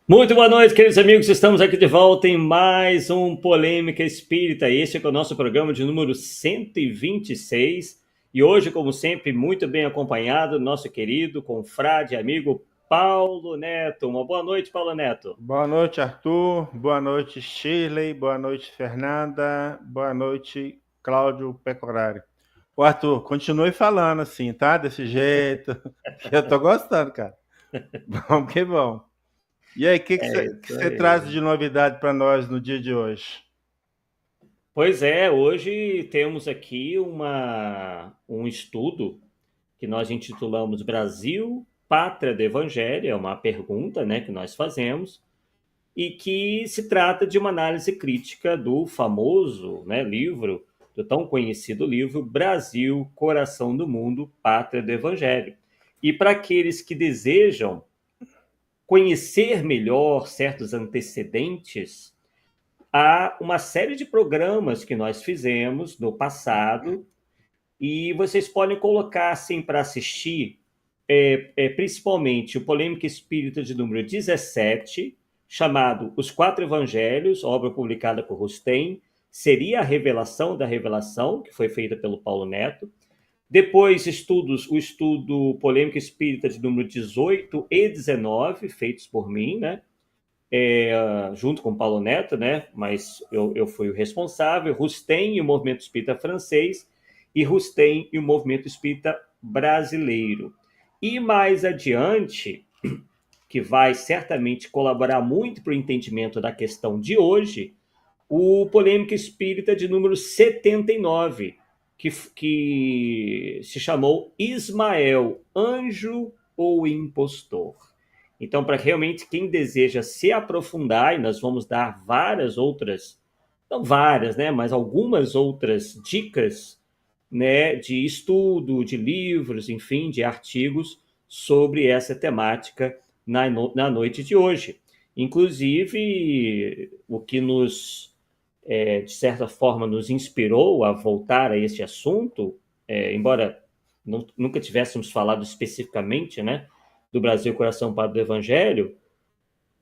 Muito boa noite, queridos amigos. Estamos aqui de volta em mais um Polêmica Espírita. Este é o nosso programa de número 126. E hoje, como sempre, muito bem acompanhado, nosso querido confrade amigo Paulo Neto. Uma boa noite, Paulo Neto. Boa noite, Arthur. Boa noite, Shirley. Boa noite, Fernanda. Boa noite, Cláudio Pecorari. Ô, Arthur, continue falando assim, tá? Desse jeito. Eu tô gostando, cara. Bom que bom. E aí, o que É isso você traz aí. de novidade para nós no dia de hoje? Pois é, hoje temos aqui um estudo que nós intitulamos Brasil, Pátria do Evangelho. É uma pergunta, né, que nós fazemos. E que se trata de uma análise crítica do famoso, né, livro, do tão conhecido livro Brasil, Coração do Mundo, Pátria do Evangelho. E para aqueles que desejam conhecer melhor certos antecedentes, há uma série de programas que nós fizemos no passado e vocês podem colocar assim para assistir, principalmente o Polêmica Espírita de número 17, chamado Os Quatro Evangelhos, obra publicada por Rustem, seria a revelação da revelação, que foi feita pelo Paulo Neto. Depois, o estudo Polêmica Espírita de número 18 e 19, feitos por mim, né? Junto com o Paulo Neto, né? Mas eu fui o responsável. Rustem e o Movimento Espírita Francês, e Rustem e o Movimento Espírita Brasileiro. E mais adiante, que vai certamente colaborar muito para o entendimento da questão de hoje, o Polêmica Espírita de número 79, que se chamou Ismael, Anjo ou Impostor. Então, para realmente quem deseja se aprofundar, e nós vamos dar várias outras, não várias, né, mas algumas outras dicas, né, de estudo, de livros, enfim, de artigos sobre essa temática na noite de hoje. Inclusive, o que de certa forma, nos inspirou a voltar a esse assunto, embora nunca tivéssemos falado especificamente, né, do Brasil Coração Padre do Evangelho,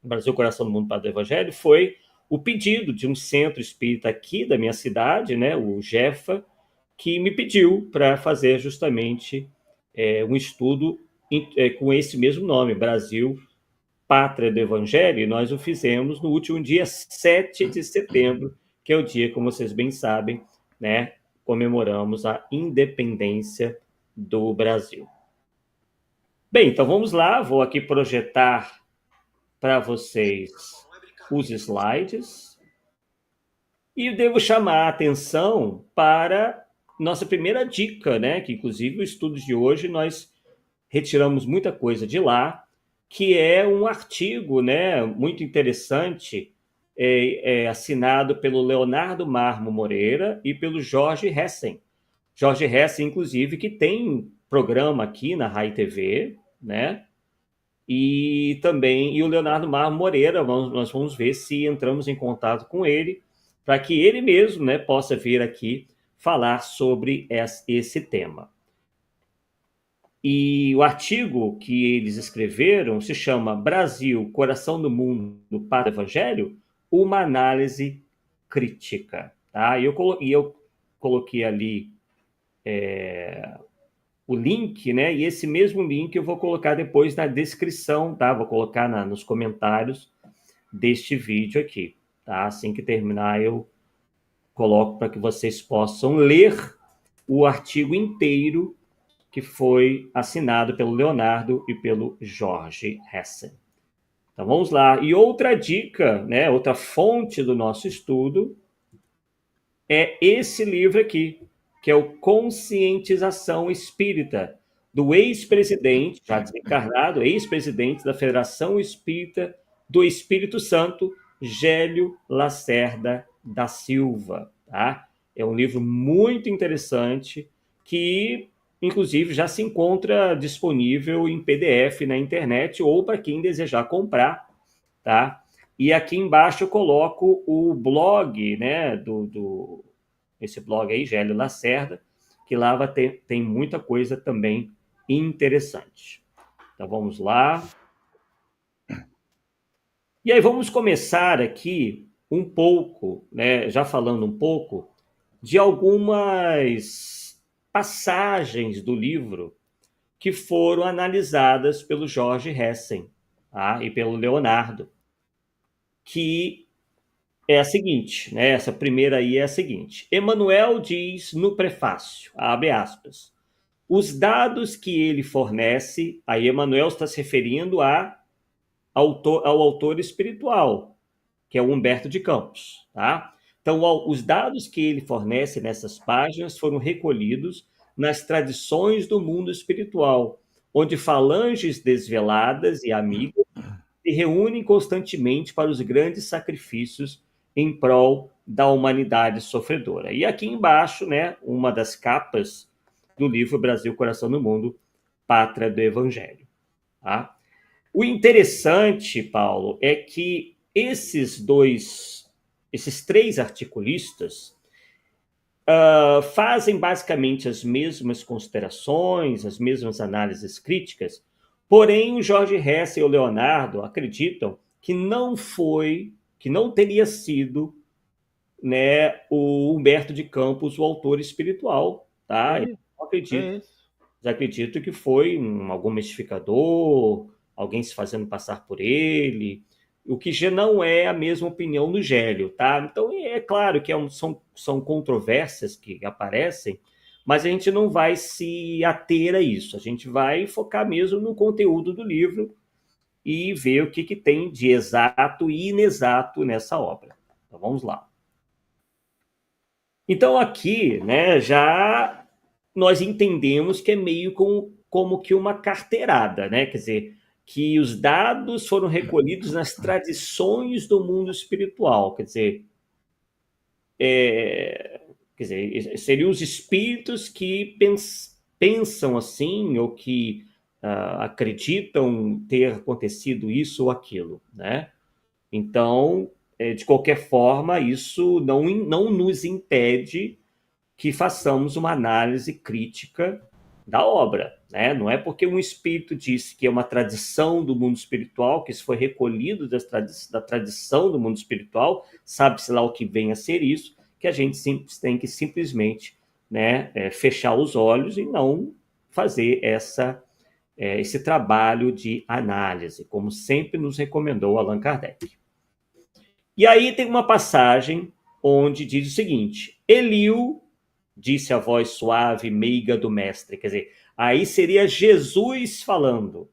Brasil Coração do Mundo Padre do Evangelho, foi o pedido de um centro espírita aqui da minha cidade, né, o Jefa, que me pediu para fazer justamente um estudo com esse mesmo nome, Brasil Pátria do Evangelho, e nós o fizemos no último dia 7 de setembro, que é o dia, como vocês bem sabem, né, comemoramos a independência do Brasil. Bem, então vamos lá, vou aqui projetar para vocês os slides e devo chamar a atenção para nossa primeira dica, né, que inclusive o estudo de hoje nós retiramos muita coisa de lá, que é um artigo, né, muito interessante, assinado pelo Leonardo Marmo Moreira e pelo Jorge Hessen. Jorge Hessen, inclusive, que tem programa aqui na Rai TV, né? E também o Leonardo Marmo Moreira, nós vamos ver se entramos em contato com ele, para que ele mesmo, né, possa vir aqui falar sobre esse tema. E o artigo que eles escreveram se chama Brasil, Coração do Mundo para o Evangelho, uma análise crítica. Tá? E eu coloquei ali o link, né? E esse mesmo link eu vou colocar depois na descrição, tá? Vou colocar nos comentários deste vídeo aqui. Tá? Assim que terminar, eu coloco para que vocês possam ler o artigo inteiro que foi assinado pelo Leonardo e pelo Jorge Hessen. Então vamos lá. E outra dica, né, outra fonte do nosso estudo é esse livro aqui, que é o Conscientização Espírita, do ex-presidente, já desencarnado, ex-presidente da Federação Espírita do Espírito Santo, Gélio Lacerda da Silva. Tá? É um livro muito interessante que inclusive já se encontra disponível em PDF na internet ou para quem desejar comprar, tá? E aqui embaixo eu coloco o blog, né, esse blog aí, Gélio Lacerda, que lá tem muita coisa também interessante. Então vamos lá. E aí vamos começar aqui um pouco, né, já falando um pouco, de algumas passagens do livro que foram analisadas pelo Jorge Hessen, tá? E pelo Leonardo, que é a seguinte, né? Essa primeira aí é a seguinte. Emmanuel diz no prefácio, abre aspas, os dados que ele fornece, aí Emmanuel está se referindo ao autor espiritual, que é o Humberto de Campos, tá? Então, os dados que ele fornece nessas páginas foram recolhidos nas tradições do mundo espiritual, onde falanges desveladas e amigas se reúnem constantemente para os grandes sacrifícios em prol da humanidade sofredora. E aqui embaixo, né, uma das capas do livro Brasil, Coração do Mundo, Pátria do Evangelho. Tá? O interessante, Paulo, é que esses três articulistas fazem basicamente as mesmas considerações, as mesmas análises críticas, porém o Jorge Hess e o Leonardo acreditam que não teria sido, né, o Humberto de Campos o autor espiritual, tá? É, é isso. Eles acreditam que foi algum mistificador, alguém se fazendo passar por ele, o que já não é a mesma opinião do Gélio, tá? Então é claro que são controvérsias que aparecem, mas a gente não vai se ater a isso, a gente vai focar mesmo no conteúdo do livro e ver o que tem de exato e inexato nessa obra. Então vamos lá. Então aqui, né, já nós entendemos que é meio como que uma carteirada, né? Quer dizer, que os dados foram recolhidos nas tradições do mundo espiritual, quer dizer, seriam os espíritos que pensam assim ou que acreditam ter acontecido isso ou aquilo, né? Então, de qualquer forma, isso não nos impede que façamos uma análise crítica da obra, né? Não é porque um espírito disse que é uma tradição do mundo espiritual, que isso foi recolhido da tradição do mundo espiritual, sabe-se lá o que vem a ser isso, que a gente tem que simplesmente, né, fechar os olhos e não fazer esse trabalho de análise, como sempre nos recomendou Allan Kardec. E aí tem uma passagem onde diz o seguinte: Eliu, disse a voz suave, meiga do mestre. Quer dizer, aí seria Jesus falando.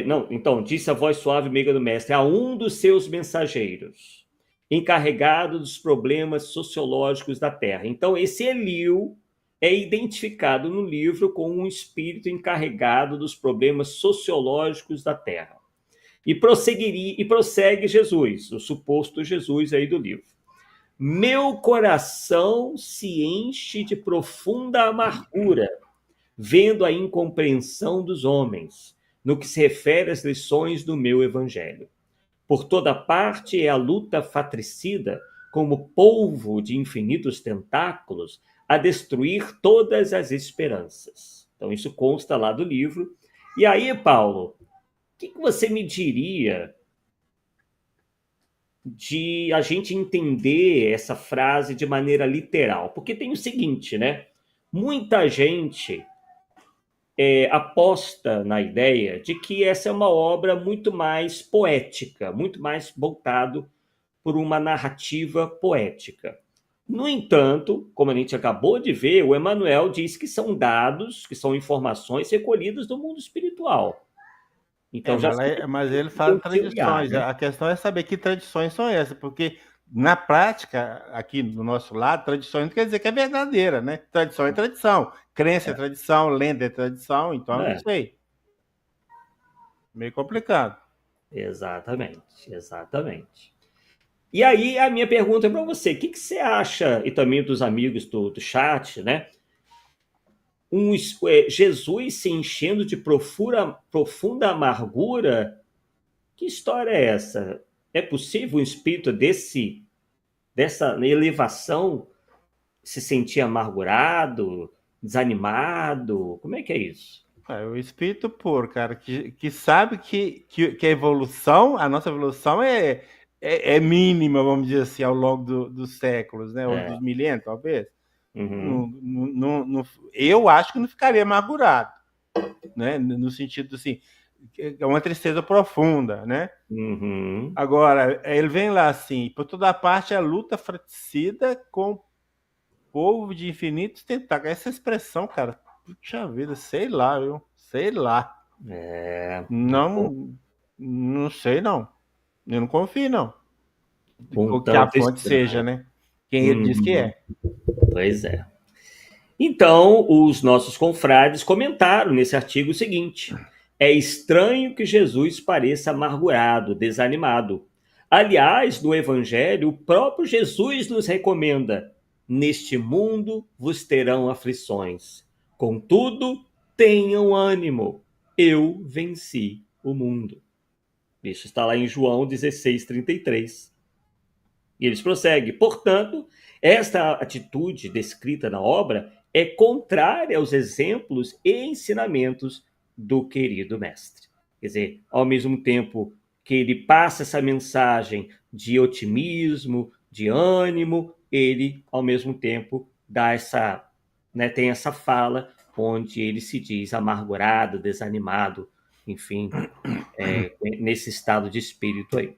Não, então, disse a voz suave, meiga do mestre, a um dos seus mensageiros, encarregado dos problemas sociológicos da Terra. Então, esse Eliu é identificado no livro como um espírito encarregado dos problemas sociológicos da Terra. E prossegue Jesus, o suposto Jesus aí do livro. Meu coração se enche de profunda amargura, vendo a incompreensão dos homens, no que se refere às lições do meu evangelho. Por toda parte é a luta fratricida, como polvo de infinitos tentáculos, a destruir todas as esperanças. Então, isso consta lá do livro. E aí, Paulo, o que você me diria de a gente entender essa frase de maneira literal? Porque tem o seguinte, né? Muita gente aposta na ideia de que essa é uma obra muito mais poética, muito mais voltado por uma narrativa poética. No entanto, como a gente acabou de ver, o Emmanuel diz que são dados, que são informações recolhidas do mundo espiritual. Então já Mas ele fala conciliar, tradições. né? A questão é saber que tradições são essas, porque na prática, aqui do nosso lado, tradições não quer dizer que é verdadeira, né? Tradição é tradição, crença é tradição, lenda é tradição, então eu não É, sei. Meio complicado. exatamente, exatamente. E aí a minha pergunta é para você, o que você acha, e também dos amigos do chat, né? Jesus se enchendo de profunda amargura, que história é essa? É possível um espírito dessa elevação se sentir amargurado, desanimado? Como é que é isso? É o espírito puro, cara, que sabe que a evolução, a nossa evolução é mínima, vamos dizer assim, ao longo dos séculos, né? Ou É. dos milênios, talvez. Uhum. Eu acho que não ficaria amargurado, né? No sentido assim, é uma tristeza profunda, né? Uhum. Agora, ele vem lá assim, por toda parte a luta fratricida com o povo de infinitos tentáculos. Essa expressão, cara, puxa vida, sei lá, viu? Sei lá. É. Não, não sei não. Eu não confio não. Um Que a tanto fonte seja, estranho. né? Quem ele diz que Uhum. é. Pois é. Então, os nossos confrades comentaram nesse artigo o seguinte: é estranho que Jesus pareça amargurado, desanimado. Aliás, no Evangelho, o próprio Jesus nos recomenda: neste mundo vos terão aflições. Contudo, tenham ânimo, eu venci o mundo. Isso está lá em João 16:33. E eles prosseguem. Portanto, esta atitude descrita na obra é contrária aos exemplos e ensinamentos do querido mestre. Quer dizer, ao mesmo tempo que ele passa essa mensagem de otimismo, de ânimo, ele, ao mesmo tempo, dá essa, né, tem essa fala onde ele se diz amargurado, desanimado, enfim, nesse estado de espírito aí.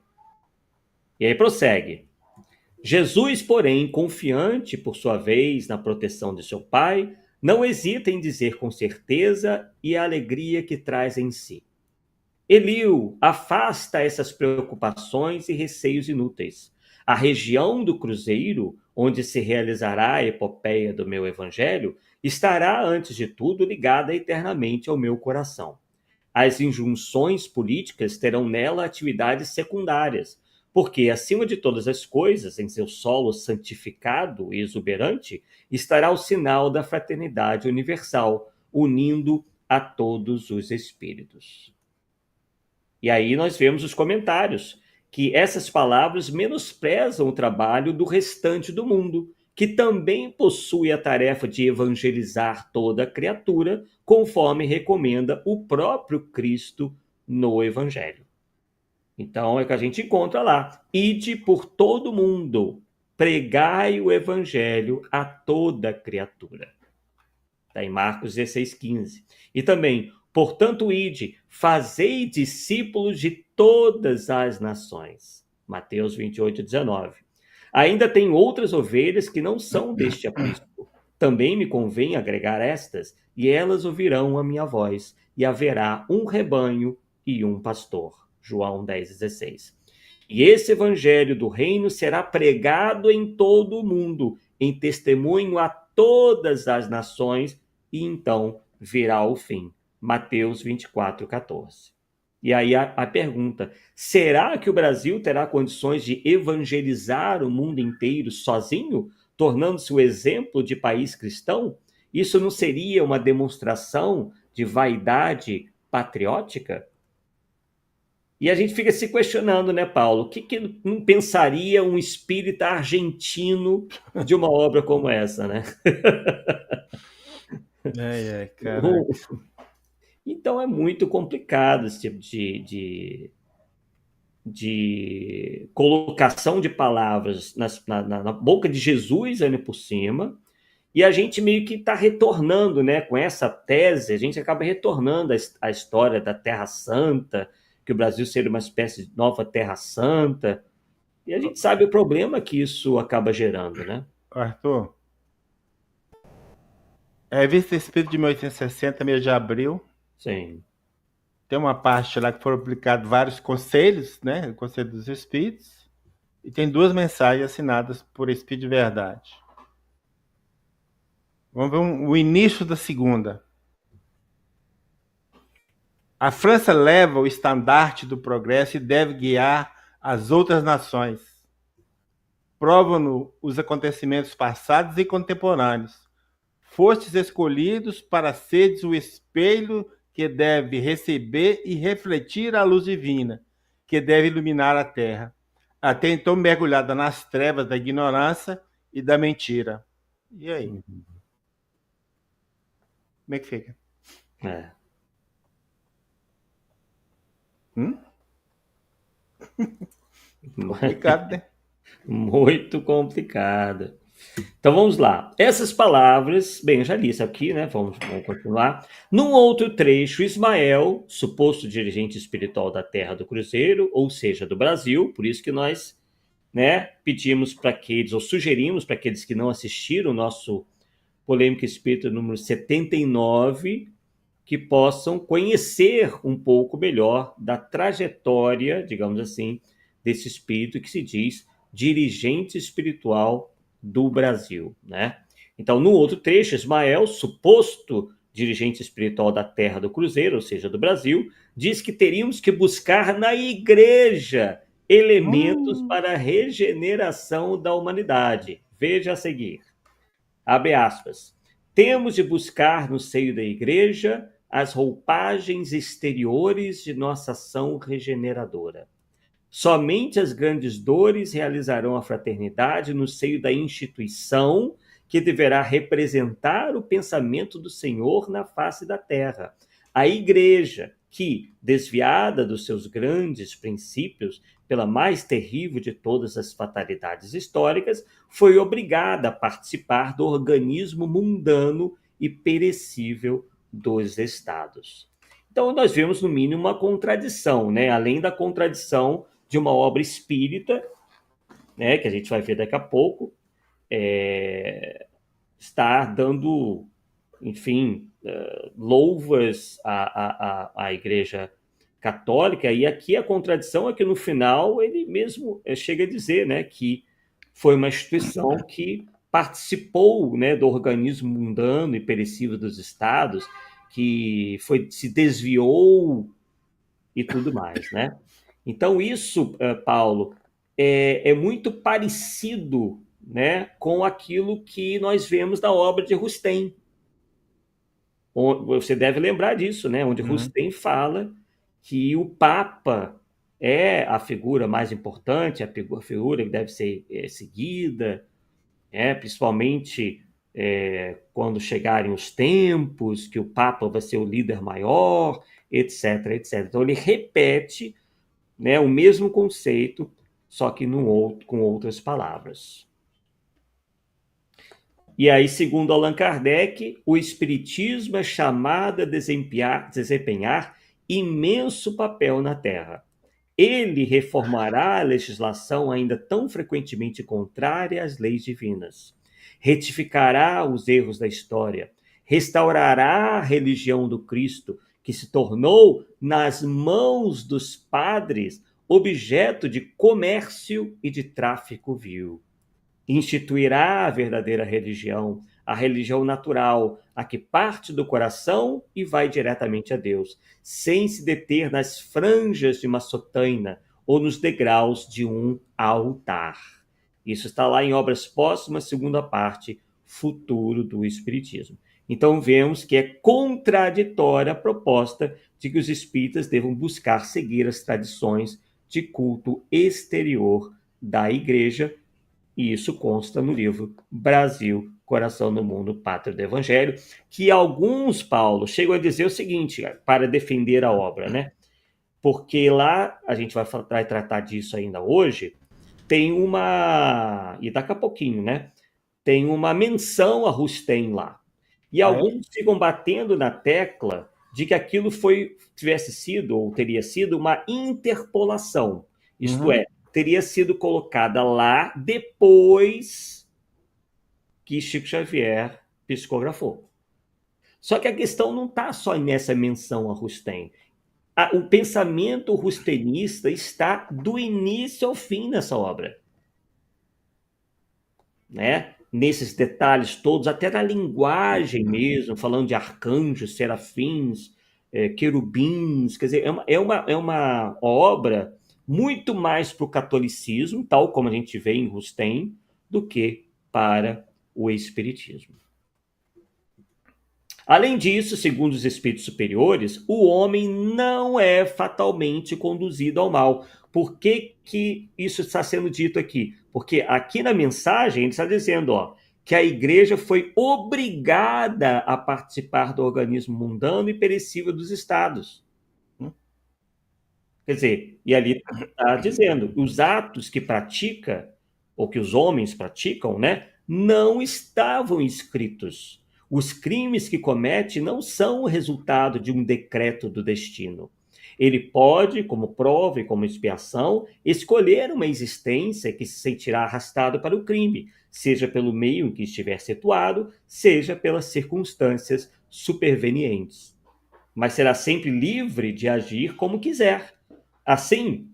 E aí prossegue. Jesus, porém, confiante por sua vez na proteção de seu Pai, não hesita em dizer com certeza e a alegria que traz em si: Eliu, afasta essas preocupações e receios inúteis. A região do Cruzeiro, onde se realizará a epopeia do meu evangelho, estará, antes de tudo, ligada eternamente ao meu coração. As injunções políticas terão nela atividades secundárias, porque, acima de todas as coisas, em seu solo santificado e exuberante, estará o sinal da fraternidade universal, unindo a todos os espíritos. E aí nós vemos os comentários, que essas palavras menosprezam o trabalho do restante do mundo, que também possui a tarefa de evangelizar toda a criatura, conforme recomenda o próprio Cristo no Evangelho. Então é que a gente encontra lá: ide por todo mundo, pregai o Evangelho a toda criatura. Está em Marcos 16:15. E também, portanto, ide, fazei discípulos de todas as nações. Mateus 28:19. Ainda tem outras ovelhas que não são deste aprisco. Também me convém agregar estas, e elas ouvirão a minha voz, e haverá um rebanho e um pastor. João 10:16. E esse evangelho do reino será pregado em todo o mundo, em testemunho a todas as nações, e então virá o fim. Mateus 24:14. E aí a pergunta: será que o Brasil terá condições de evangelizar o mundo inteiro sozinho, tornando-se o exemplo de país cristão? Isso não seria uma demonstração de vaidade patriótica? E a gente fica se questionando, né, Paulo? O que não pensaria um espírita argentino de uma obra como essa, né? Ai, caraca. Então é muito complicado esse tipo de colocação de palavras na boca de Jesus ainda por cima, e a gente meio que está retornando, né, com essa tese, a gente acaba retornando a história da Terra Santa, que o Brasil seria uma espécie de nova Terra Santa, e a gente sabe o problema que isso acaba gerando, né? Arthur, a Revista Espírito de 1860, mês de abril, Sim. tem uma parte lá que foram publicados vários conselhos, né? O Conselho dos Espíritos, e tem duas mensagens assinadas por Espírito de Verdade. Vamos ver o início da segunda. A França leva o estandarte do progresso e deve guiar as outras nações. Provam-no os acontecimentos passados e contemporâneos. Fostes escolhidos para seres o espelho que deve receber e refletir a luz divina, que deve iluminar a terra, até então mergulhada nas trevas da ignorância e da mentira. E aí? Uhum. Como é que fica? É. Complicado, né? Muito complicada. Então vamos lá. Essas palavras, bem, eu já li isso aqui, né? Vamos continuar. Num outro trecho, Ismael, suposto dirigente espiritual da Terra do Cruzeiro, ou seja, do Brasil, por isso que nós, né, pedimos para aqueles, ou sugerimos para aqueles que não assistiram o nosso Polêmica Espírita número 79, que possam conhecer um pouco melhor da trajetória, digamos assim, desse espírito que se diz dirigente espiritual do Brasil, né? Então, no outro trecho, Ismael, suposto dirigente espiritual da Terra do Cruzeiro, ou seja, do Brasil, diz que teríamos que buscar na igreja elementos para a regeneração da humanidade. Veja a seguir. Abre aspas. Temos de buscar no seio da igreja as roupagens exteriores de nossa ação regeneradora. Somente as grandes dores realizarão a fraternidade no seio da instituição que deverá representar o pensamento do Senhor na face da terra. A igreja, que, desviada dos seus grandes princípios pela mais terrível de todas as fatalidades históricas, foi obrigada a participar do organismo mundano e perecível dos estados. Então, nós vemos, no mínimo, uma contradição, né? Além da contradição de uma obra espírita, né, que a gente vai ver daqui a pouco, está dando, enfim, louvas à Igreja Católica, e aqui a contradição é que no final ele mesmo chega a dizer, né, que foi uma instituição que participou, né, do organismo mundano e perecível dos estados, que se desviou e tudo mais, né? Então isso, Paulo, é muito parecido, né, com aquilo que nós vemos na obra de Rustem. Você deve lembrar disso, né? Onde Rustem fala que o Papa é a figura mais importante, a figura que deve ser seguida, principalmente quando chegarem os tempos, que o Papa vai ser o líder maior, etc, etc. Então ele repete, né, o mesmo conceito, só que com outras palavras. E aí, segundo Allan Kardec, o Espiritismo é chamado a desempenhar imenso papel na Terra. Ele reformará a legislação ainda tão frequentemente contrária às leis divinas. Retificará os erros da história. Restaurará a religião do Cristo, que se tornou, nas mãos dos padres, objeto de comércio e de tráfico vil. Instituirá a verdadeira religião, a religião natural, a que parte do coração e vai diretamente a Deus, sem se deter nas franjas de uma sotaina ou nos degraus de um altar. Isso está lá em Obras Póstumas, segunda parte, Futuro do Espiritismo. Então vemos que é contraditória a proposta de que os espíritas devam buscar seguir as tradições de culto exterior da Igreja, e isso consta no livro Brasil, Coração do Mundo, Pátria do Evangelho, que alguns, Paulo, chegam a dizer o seguinte, para defender a obra, né? Porque lá, a gente vai tratar disso ainda hoje, tem uma, e daqui a pouquinho, né? Tem uma menção a Rustem lá. E alguns ficam batendo na tecla de que aquilo tivesse sido, ou teria sido, uma interpolação. Isto é, teria sido colocada lá depois que Chico Xavier psicografou. Só que a questão não está só nessa menção a Rustem. O pensamento rustenista está do início ao fim nessa obra, né? Nesses detalhes todos, até na linguagem mesmo, falando de arcanjos, serafins, querubins, quer dizer, é uma obra muito mais para o catolicismo, tal como a gente vê em Rustem, do que para o espiritismo. Além disso, segundo os espíritos superiores, o homem não é fatalmente conduzido ao mal. Por que isso está sendo dito aqui? Porque aqui na mensagem ele está dizendo, que a igreja foi obrigada a participar do organismo mundano e perecível dos estados. Quer dizer, e ali está dizendo, os atos que pratica, ou que os homens praticam, né, não estavam escritos. Os crimes que comete não são o resultado de um decreto do destino. Ele pode, como prova e como expiação, escolher uma existência que se sentirá arrastado para o crime, seja pelo meio em que estiver situado, seja pelas circunstâncias supervenientes. Mas será sempre livre de agir como quiser. Assim,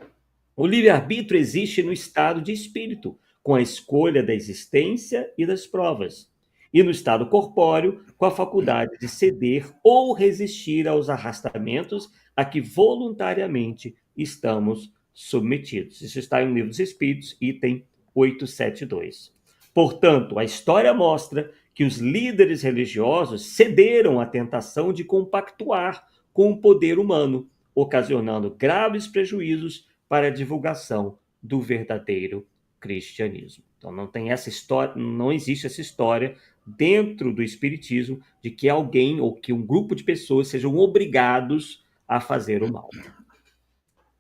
o livre-arbítrio existe no estado de espírito, com a escolha da existência e das provas, e no estado corpóreo, com a faculdade de ceder ou resistir aos arrastamentos a que voluntariamente estamos submetidos. Isso está em Livro dos Espíritos, item 872. Portanto, a história mostra que os líderes religiosos cederam à tentação de compactuar com o poder humano, ocasionando graves prejuízos para a divulgação do verdadeiro cristianismo. Então não tem essa história, não existe essa história dentro do espiritismo de que alguém ou que um grupo de pessoas sejam obrigados a fazer o mal.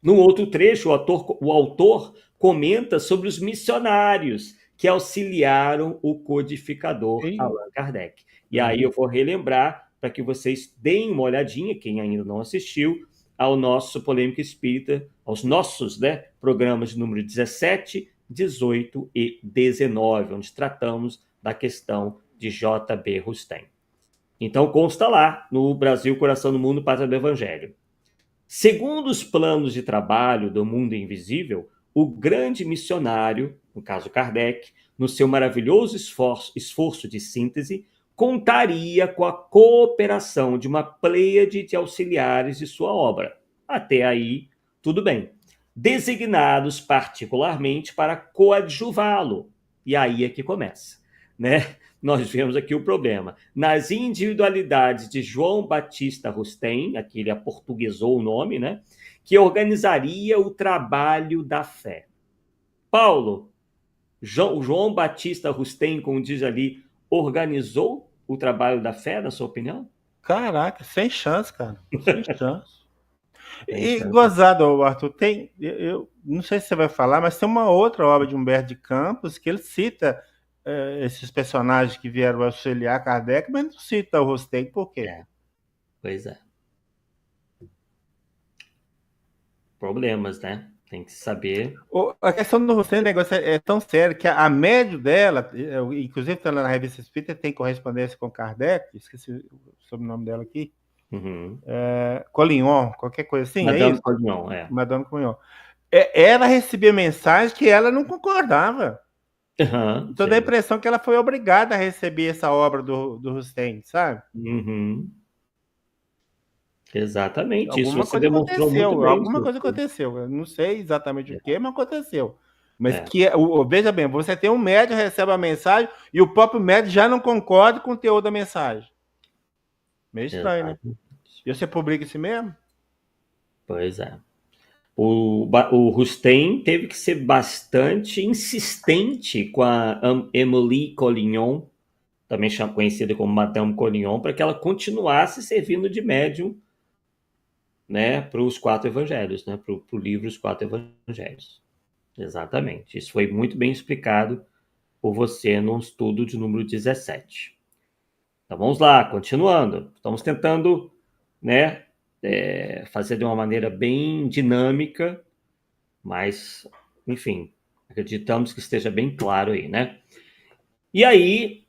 No outro trecho, o autor comenta sobre os missionários que auxiliaram o codificador E, Allan Kardec. E aí eu vou relembrar para que vocês deem uma olhadinha, quem ainda não assistiu, ao nosso Polêmica Espírita, aos nossos, né, programas de número 17, 18 e 19, onde tratamos da questão de J.B. Rustem. Então consta lá, no Brasil, Coração do Mundo, Pátria do Evangelho. Segundo os planos de trabalho do mundo invisível, o grande missionário, no caso Kardec, no seu maravilhoso esforço de síntese, contaria com a cooperação de uma pleiade de auxiliares de sua obra. Até aí, tudo bem. Designados particularmente para coadjuvá-lo. E aí é que começa, né? Nós vemos aqui o problema. Nas individualidades de João Batista Rustem, aqui ele aportuguesou o nome, né? Que organizaria o trabalho da fé. Paulo, João Batista Rustem, como diz ali, organizou o trabalho da fé, na sua opinião? caraca, sem chance, cara. Sem chance. Sem E chance. gozado, Arthur, tem. Eu não sei se você vai falar, mas tem uma outra obra de Humberto de Campos que ele cita esses personagens que vieram auxiliar Kardec, mas não cita o Rosten. Por quê? Pois é. Problemas, né? Tem que saber. A questão do Rosten, o negócio é tão sério que a médio dela, inclusive está na revista Espírita, tem correspondência com Kardec, esqueci o sobrenome dela aqui, Uhum. Collignon, qualquer coisa assim, é Madame isso? Collignon, é. Madame Collignon. Ela recebia mensagem que ela não concordava. Uhum, Então dá a impressão que ela foi obrigada a receber essa obra do Rustem, sabe? uhum. Exatamente, isso Alguma você coisa demonstrou muito aconteceu, bem. alguma coisa aconteceu. Eu não sei exatamente o que, mas aconteceu. Mas É, veja bem, você tem um médium, recebe a mensagem e o próprio médium já não concorda com o teor da mensagem. Meio estranho, né? exato. E você publica isso mesmo? Pois é. O Rustem teve que ser bastante insistente com a Emily Collignon, também conhecida como Madame Collignon, para que ela continuasse servindo de médium, né, para os quatro evangelhos, né, para o livro Os Quatro Evangelhos. Exatamente. Isso foi muito bem explicado por você no estudo de número 17. Então vamos lá, continuando. Estamos tentando, né, fazer de uma maneira bem dinâmica, mas, enfim, acreditamos que esteja bem claro aí, né? E aí,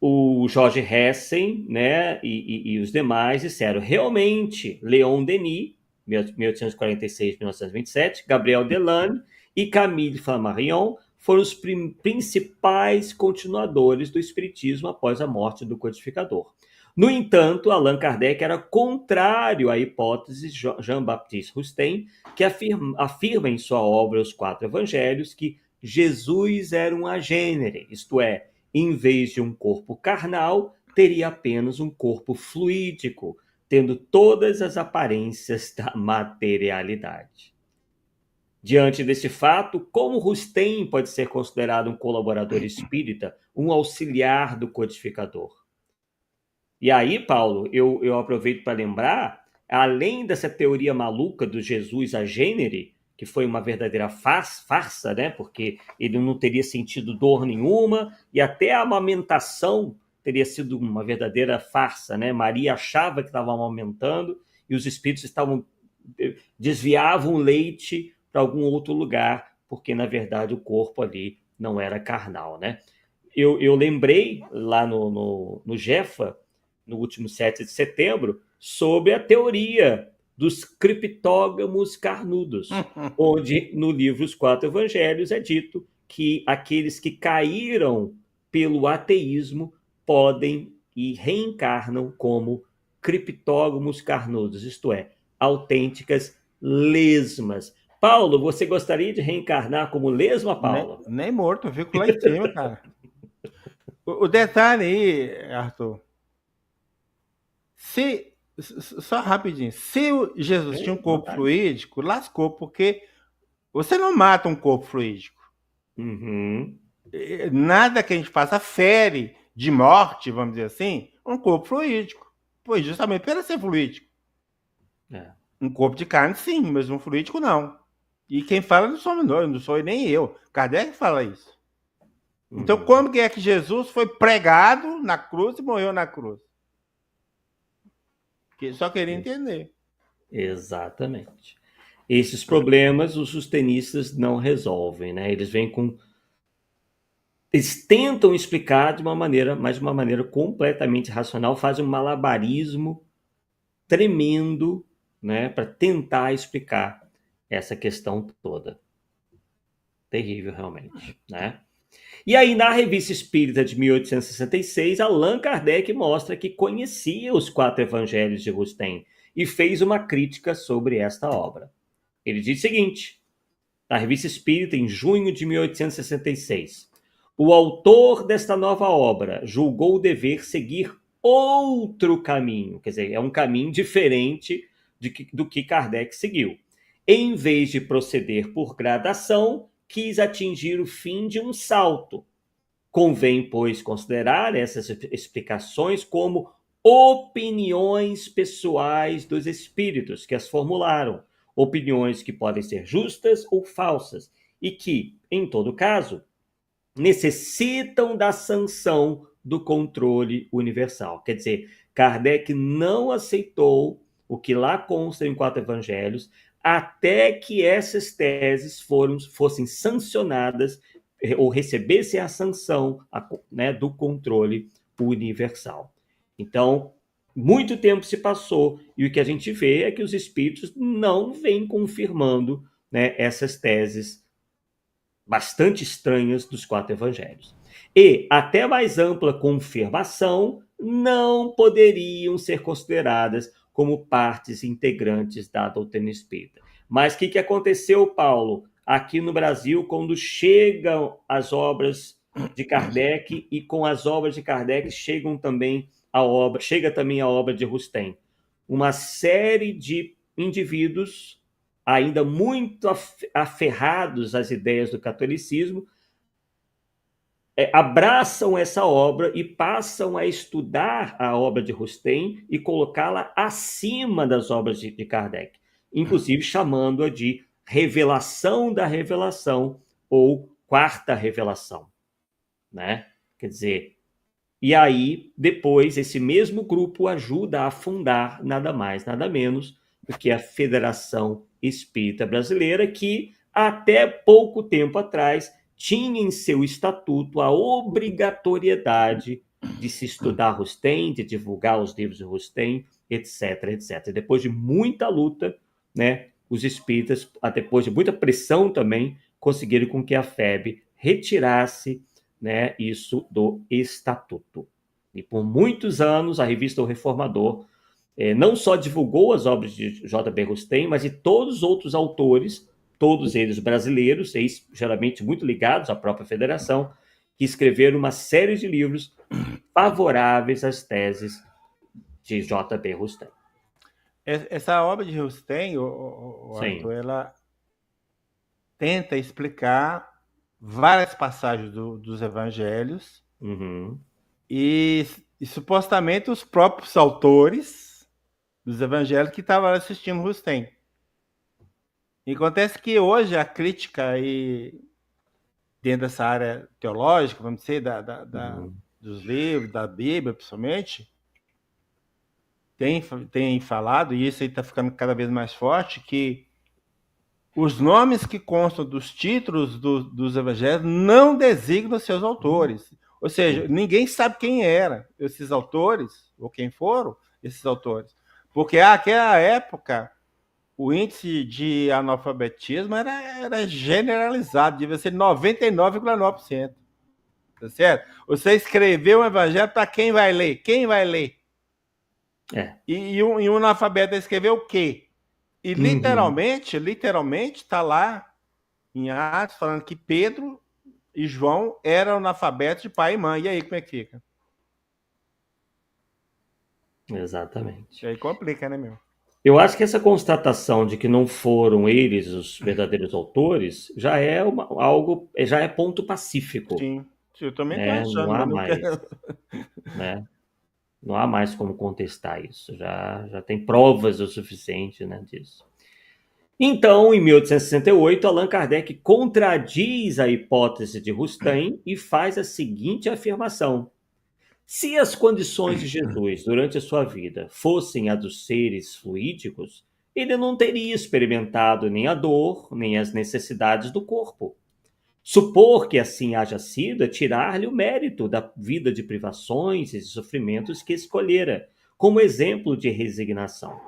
o Jorge Hessen, né, e os demais disseram, realmente, Leon Denis, 1846-1927, Gabriel Delanne e Camille Flammarion foram os principais continuadores do espiritismo após a morte do codificador. No entanto, Allan Kardec era contrário à hipótese de Jean-Baptiste Rustem, que afirma em sua obra Os Quatro Evangelhos que Jesus era um agênere, isto é, em vez de um corpo carnal, teria apenas um corpo fluídico, tendo todas as aparências da materialidade. Diante desse fato, como Rustem pode ser considerado um colaborador espírita, um auxiliar do codificador? E aí, Paulo, eu aproveito para lembrar além dessa teoria maluca do Jesus a gênero, que foi uma verdadeira farsa, né? Porque ele não teria sentido dor nenhuma, e até a amamentação teria sido uma verdadeira farsa, né? Maria achava que estava amamentando e os espíritos desviavam o leite para algum outro lugar, porque na verdade o corpo ali não era carnal, né? Eu lembrei lá no Jefa, no último 7 de setembro, sobre a teoria dos criptógamos carnudos, onde no livro Os Quatro Evangelhos é dito que aqueles que caíram pelo ateísmo podem e reencarnam como criptógamos carnudos, isto é, autênticas lesmas. Paulo, você gostaria de reencarnar como lesma, Paulo? Nem morto, eu fico lá em cima, cara. O detalhe aí, Arthur, só rapidinho, se o Jesus tinha um corpo fluídico, lascou, porque você não mata um corpo fluídico. Uhum. Nada que a gente faça fere de morte, vamos dizer assim, um corpo fluídico. Pois justamente para ser fluídico. Um corpo de carne, sim, mas um fluídico, não. E quem fala não somos nós, não sou nem eu. Kardec fala isso. Então, como que é que Jesus foi pregado na cruz e morreu na cruz? Que só queria entender. Exatamente. Esses problemas os sustenistas não resolvem, né? Eles tentam explicar de uma maneira, mas de uma maneira completamente racional, fazem um malabarismo tremendo, né, para tentar explicar essa questão toda. Terrível, realmente, né? E aí, na Revista Espírita de 1866, Allan Kardec mostra que conhecia os quatro evangelhos de Rustem e fez uma crítica sobre esta obra. Ele diz o seguinte, na Revista Espírita, em junho de 1866, o autor desta nova obra julgou o dever seguir outro caminho, quer dizer, é um caminho diferente do que Kardec seguiu. Em vez de proceder por gradação, quis atingir o fim de um salto. Convém, pois, considerar essas explicações como opiniões pessoais dos espíritos que as formularam, opiniões que podem ser justas ou falsas e que, em todo caso, necessitam da sanção do controle universal. Quer dizer, Kardec não aceitou o que lá consta em quatro evangelhos até que essas teses fossem sancionadas ou recebessem a sanção, né, do controle universal. Então, muito tempo se passou e o que a gente vê é que os espíritos não vêm confirmando, né, essas teses bastante estranhas dos quatro evangelhos. E, até mais ampla confirmação, não poderiam ser consideradas como partes integrantes da doutrina espírita. Mas o que aconteceu, Paulo, aqui no Brasil, quando chegam as obras de Kardec e com as obras de Kardec chega também a obra de Rustem? Uma série de indivíduos ainda muito aferrados às ideias do catolicismo, abraçam essa obra e passam a estudar a obra de Rustem e colocá-la acima das obras de Kardec, inclusive chamando-a de revelação da revelação ou quarta revelação, né? Quer dizer, e aí depois esse mesmo grupo ajuda a fundar nada mais, nada menos do que a Federação Espírita Brasileira, que até pouco tempo atrás tinha em seu estatuto a obrigatoriedade de se estudar Rustem, de divulgar os livros de Rustem, etc, etc. Depois de muita luta, né, os espíritas, depois de muita pressão também, conseguiram com que a FEB retirasse, né, isso do estatuto. E por muitos anos a revista O Reformador não só divulgou as obras de J.B. Rustem, mas de todos os outros autores, todos eles brasileiros, geralmente muito ligados à própria federação, que escreveram uma série de livros favoráveis às teses de J.B. Rustem. Essa obra de Rustem, Arthur, ela tenta explicar várias passagens dos evangelhos, e supostamente os próprios autores dos evangélicos que estavam assistindo Rustem. E acontece que hoje a crítica aí, dentro dessa área teológica, vamos dizer, dos livros, da Bíblia, principalmente, tem falado, e isso aí está ficando cada vez mais forte, que os nomes que constam dos títulos dos evangelhos não designam seus autores. Ou seja, ninguém sabe quem eram esses autores, ou quem foram esses autores. Porque naquela época, o índice de analfabetismo era generalizado, devia ser 99,9%. Tá certo? Você escreveu um evangelho para quem vai ler? Quem vai ler? E um analfabeto escreveu o quê? E literalmente está lá em Atos falando que Pedro e João eram analfabetos de pai e mãe. E aí, como é que fica? Exatamente. E aí complica, né, meu? Eu acho que essa constatação de que não foram eles os verdadeiros autores já é algo, já é ponto pacífico. Sim, eu também estou né? achando, Não há mas não mais, quero. né? Não há mais como contestar isso. Já tem provas o suficiente, né, disso. Então, em 1868, Allan Kardec contradiz a hipótese de Rustem e faz a seguinte afirmação: se as condições de Jesus durante a sua vida fossem a dos seres fluídicos, ele não teria experimentado nem a dor, nem as necessidades do corpo. Supor que assim haja sido é tirar-lhe o mérito da vida de privações e sofrimentos que escolhera, como exemplo de resignação.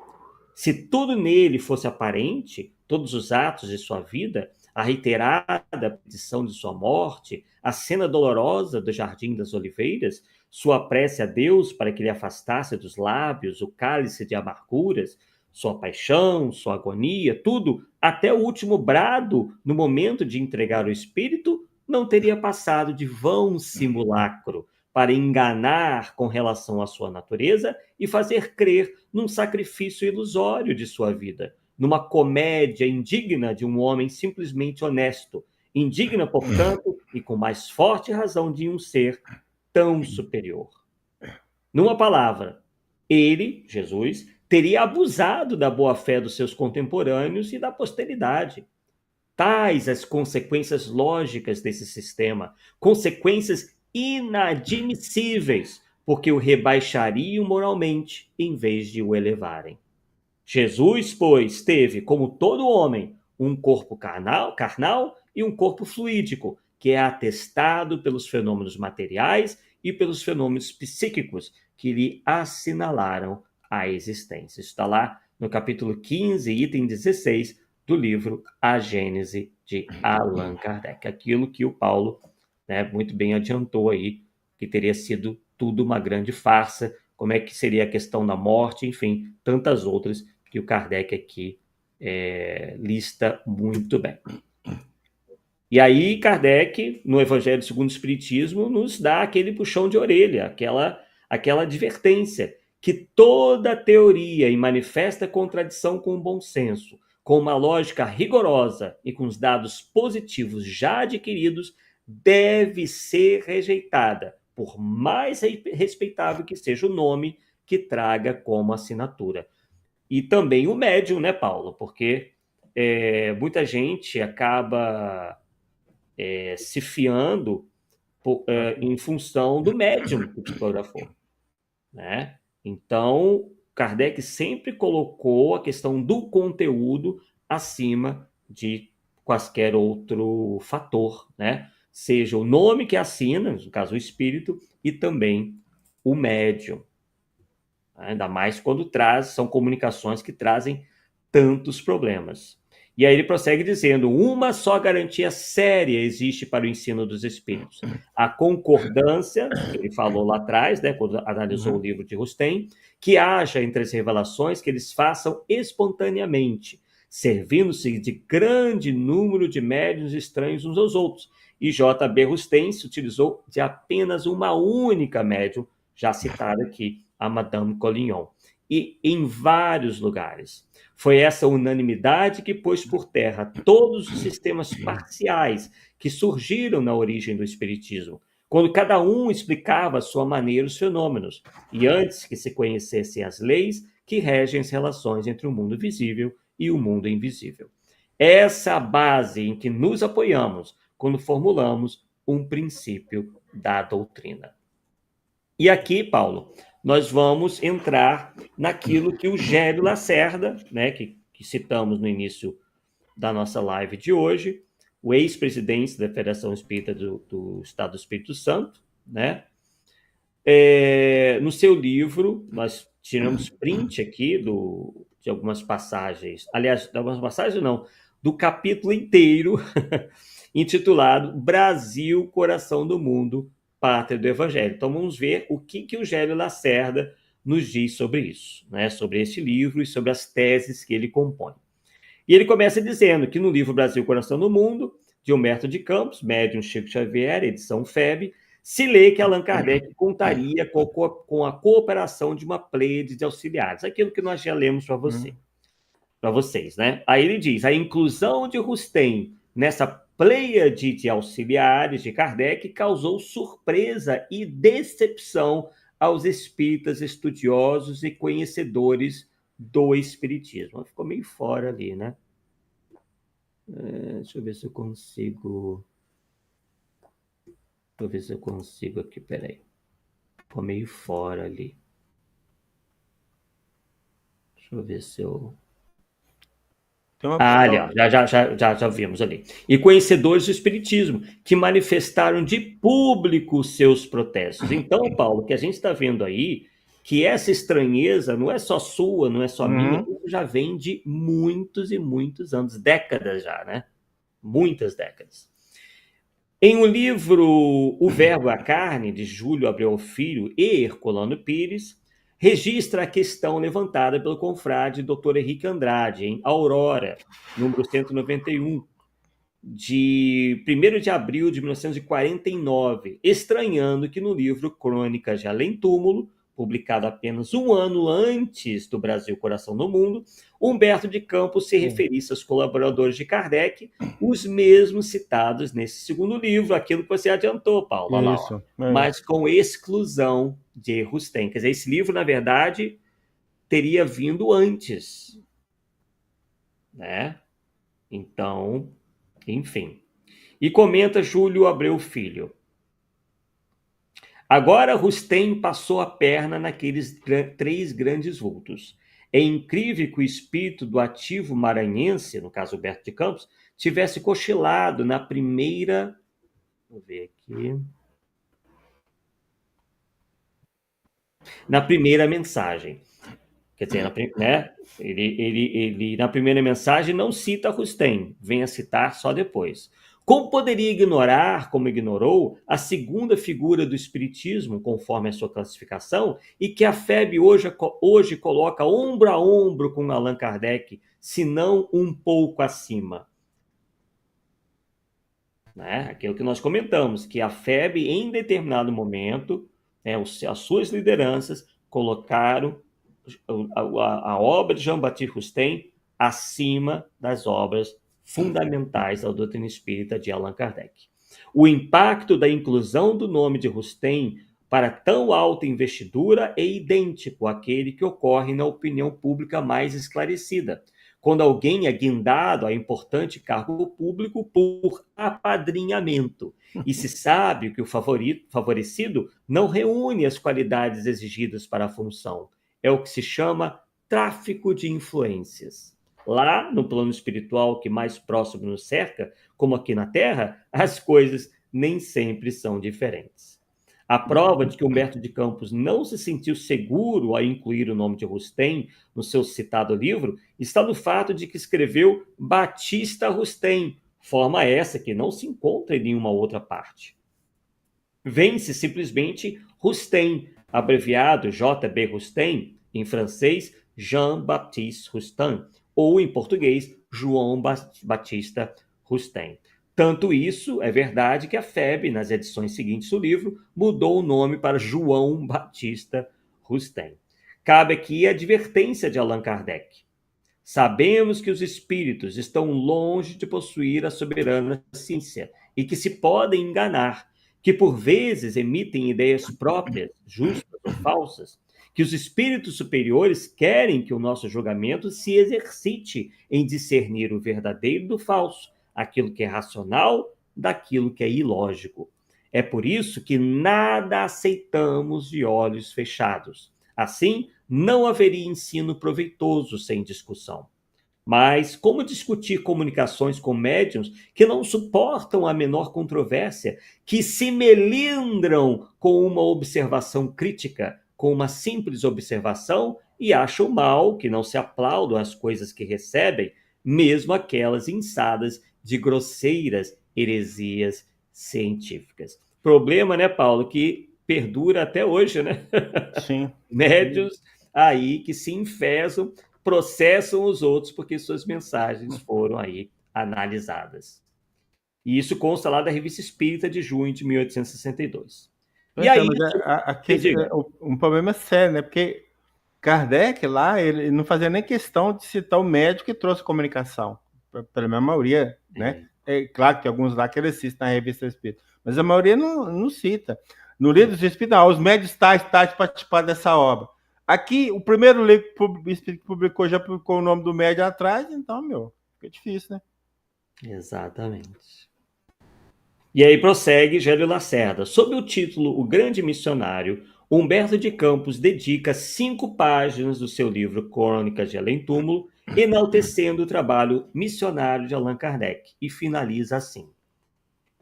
Se tudo nele fosse aparente, todos os atos de sua vida, a reiterada petição de sua morte, a cena dolorosa do Jardim das Oliveiras, sua prece a Deus para que lhe afastasse dos lábios o cálice de amarguras, sua paixão, sua agonia, tudo, até o último brado, no momento de entregar o espírito, não teria passado de vão simulacro para enganar com relação à sua natureza e fazer crer num sacrifício ilusório de sua vida, numa comédia indigna de um homem simplesmente honesto, indigna, portanto, e com mais forte razão de um ser tão superior. Numa palavra, ele, Jesus, teria abusado da boa-fé dos seus contemporâneos e da posteridade. Tais as consequências lógicas desse sistema, consequências inadmissíveis, porque o rebaixariam moralmente em vez de o elevarem. Jesus, pois, teve, como todo homem, um corpo carnal e um corpo fluídico, que é atestado pelos fenômenos materiais e pelos fenômenos psíquicos que lhe assinalaram a existência. Isso está lá no capítulo 15, item 16 do livro A Gênese de Allan Kardec. Aquilo que o Paulo, né, muito bem adiantou aí, que teria sido tudo uma grande farsa, como é que seria a questão da morte, enfim, tantas outras que o Kardec aqui lista muito bem. E aí Kardec, no Evangelho segundo o Espiritismo, nos dá aquele puxão de orelha, aquela advertência, que toda teoria em manifesta contradição com o bom senso, com uma lógica rigorosa e com os dados positivos já adquiridos, deve ser rejeitada, por mais respeitável que seja o nome que traga como assinatura. E também o médium, né, Paulo? Porque muita gente acaba se fiando em função do médium que psicografou, né? Então, Kardec sempre colocou a questão do conteúdo acima de quaisquer outro fator, né? Seja o nome que assina, no caso o espírito, e também o médium. Ainda mais quando são comunicações que trazem tantos problemas. E aí ele prossegue dizendo: uma só garantia séria existe para o ensino dos espíritos. A concordância, que ele falou lá atrás, né, quando analisou o livro de Rustem, que haja entre as revelações que eles façam espontaneamente, servindo-se de grande número de médiuns estranhos uns aos outros. E J.B. Rustem se utilizou de apenas uma única médium, já citada aqui, a Madame Collignon, e em vários lugares. Foi essa unanimidade que pôs por terra todos os sistemas parciais que surgiram na origem do Espiritismo, quando cada um explicava à sua maneira os fenômenos, e antes que se conhecessem as leis, que regem as relações entre o mundo visível e o mundo invisível. Essa é a base em que nos apoiamos quando formulamos um princípio da doutrina. E aqui, Paulo, nós vamos entrar naquilo que o Gélio Lacerda, né, que citamos no início da nossa live de hoje, o ex-presidente da Federação Espírita do Estado do Espírito Santo, né? No seu livro, nós tiramos print aqui de algumas passagens, aliás, de algumas passagens não, do capítulo inteiro, intitulado Brasil, Coração do Mundo, Pátria do Evangelho. Então vamos ver o que o Gélio Lacerda nos diz sobre isso, né? Sobre esse livro e sobre as teses que ele compõe. E ele começa dizendo que no livro Brasil, Coração do Mundo, de Humberto de Campos, médium Chico Xavier, edição FEB, se lê que Allan Kardec contaria com a cooperação de uma pleiade de auxiliares, aquilo que nós já lemos para vocês, né? Aí ele diz, a inclusão de Rustem nessa pleiade de auxiliares de Kardec causou surpresa e decepção aos espíritas estudiosos e conhecedores do espiritismo. Ficou meio fora ali, né? Deixa eu ver se eu consigo... Deixa eu ver se eu consigo aqui, peraí. Ficou meio fora ali. Deixa eu ver se eu... ali, ó, já vimos ali. E conhecedores do espiritismo, que manifestaram de público seus protestos. Então, Paulo, o que a gente está vendo aí, que essa estranheza não é só sua, não é só minha, já vem de muitos e muitos anos, décadas já, né? Muitas décadas. Em um livro O Verbo e a Carne, de Júlio Abreu Filho e Herculano Pires, registra a questão levantada pelo confrade Dr. Henrique Andrade, em Aurora, número 191, de 1º de abril de 1949, estranhando que no livro Crônicas de Além Túmulo, publicado apenas um ano antes do Brasil, Coração do Mundo, Humberto de Campos se referisse aos colaboradores de Kardec, os mesmos citados nesse segundo livro, aquilo que você adiantou, Paulo, Isso, mas com exclusão de Rustem. Quer dizer, esse livro, na verdade, teria vindo antes, né? Então, enfim. E comenta Júlio Abreu Filho. Agora Rustem passou a perna naqueles 3 grandes vultos. É incrível que o espírito do ativo maranhense, no caso Humberto de Campos, tivesse cochilado na primeira... Vou ver aqui... Na primeira mensagem. Quer dizer, né? Ele na primeira mensagem não cita Rustem, vem a citar só depois. Como poderia ignorar, como ignorou, a segunda figura do Espiritismo, conforme a sua classificação, e que a FEB hoje coloca ombro a ombro com Allan Kardec, se não um pouco acima? Né? Aquilo que nós comentamos, que a FEB, em determinado momento, as suas lideranças colocaram a obra de Jean-Baptiste Rustem acima das obras fundamentais da doutrina espírita de Allan Kardec. O impacto da inclusão do nome de Rustem para tão alta investidura é idêntico àquele que ocorre na opinião pública mais esclarecida, quando alguém é guindado a importante cargo público por apadrinhamento, e se sabe que o favorecido não reúne as qualidades exigidas para a função. É o que se chama tráfico de influências. Lá, no plano espiritual que mais próximo nos cerca, como aqui na Terra, as coisas nem sempre são diferentes. A prova de que Humberto de Campos não se sentiu seguro ao incluir o nome de Rustem no seu citado livro está no fato de que escreveu Batista Rustem, forma essa que não se encontra em nenhuma outra parte. Vence simplesmente Rustem, abreviado J.B. Rustem, em francês Jean-Baptiste Rustem, ou em português João Batista Rustem. Tanto isso é verdade que a FEB, nas edições seguintes do livro, mudou o nome para João Batista Rustem. Cabe aqui a advertência de Allan Kardec. Sabemos que os espíritos estão longe de possuir a soberana ciência e que se podem enganar, que por vezes emitem ideias próprias, justas ou falsas, que os espíritos superiores querem que o nosso julgamento se exercite em discernir o verdadeiro do falso, aquilo que é racional daquilo que é ilógico. É por isso que nada aceitamos de olhos fechados. Assim, não haveria ensino proveitoso sem discussão. Mas como discutir comunicações com médiuns que não suportam a menor controvérsia, que se melindram com uma observação crítica, com uma simples observação, e acham mal que não se aplaudam as coisas que recebem, mesmo aquelas inçadas de grosseiras heresias científicas? Problema, né, Paulo, que perdura até hoje, né? Sim. Médiuns aí que se enfesam, processam os outros porque suas mensagens foram aí analisadas. E isso consta lá da Revista Espírita de junho de 1862. E aí, um problema sério, né? Porque Kardec lá, ele não fazia nem questão de citar o médico que trouxe comunicação, pela minha maioria, né? É claro que alguns lá que ele cita na Revista Espírita, mas a maioria não cita. No livro dos Espíritos, os médios tais participaram dessa obra. Aqui, o primeiro livro que o Espírito publicou, já publicou o nome do médio atrás, então, fica difícil, né? Exatamente. E aí prossegue Gélio Lacerda. Sob o título O Grande Missionário, Humberto de Campos dedica 5 páginas do seu livro Crônicas de Além Túmulo, enaltecendo o trabalho missionário de Allan Kardec, e finaliza assim.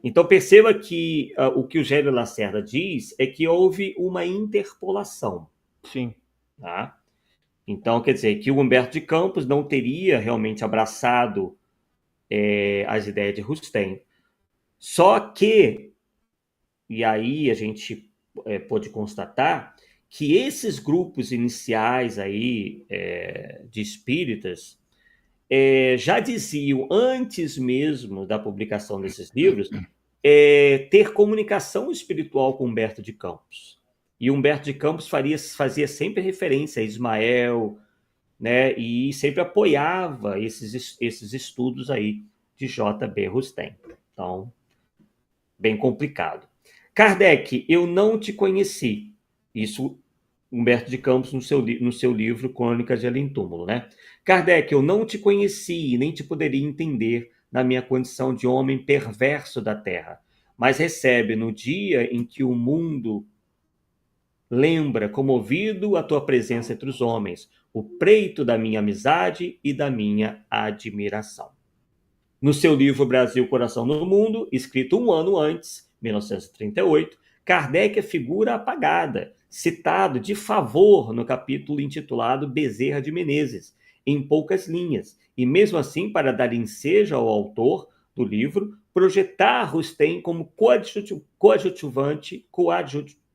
Então perceba que o que o Gélio Lacerda diz é que houve uma interpolação. Sim. Tá? Então, quer dizer, que o Humberto de Campos não teria realmente abraçado as ideias de Rustem. Só que, e aí a gente pode constatar que esses grupos iniciais aí de espíritas já diziam, antes mesmo da publicação desses livros, ter comunicação espiritual com Humberto de Campos. E Humberto de Campos fazia sempre referência a Ismael, né, e sempre apoiava esses estudos aí de J.B. Rustem. Então, bem complicado. Kardec, eu não te conheci. Isso, Humberto de Campos, no seu livro Crônicas de Além Túmulo, né? Kardec, eu não te conheci e nem te poderia entender na minha condição de homem perverso da terra, mas recebe no dia em que o mundo lembra, comovido, a tua presença entre os homens, o preito da minha amizade e da minha admiração. No seu livro Brasil, Coração no Mundo, escrito 1 ano antes, 1938, Kardec é figura apagada, citado de favor no capítulo intitulado Bezerra de Menezes, em poucas linhas, e mesmo assim, para dar ensejo ao autor do livro, projetar Rustem como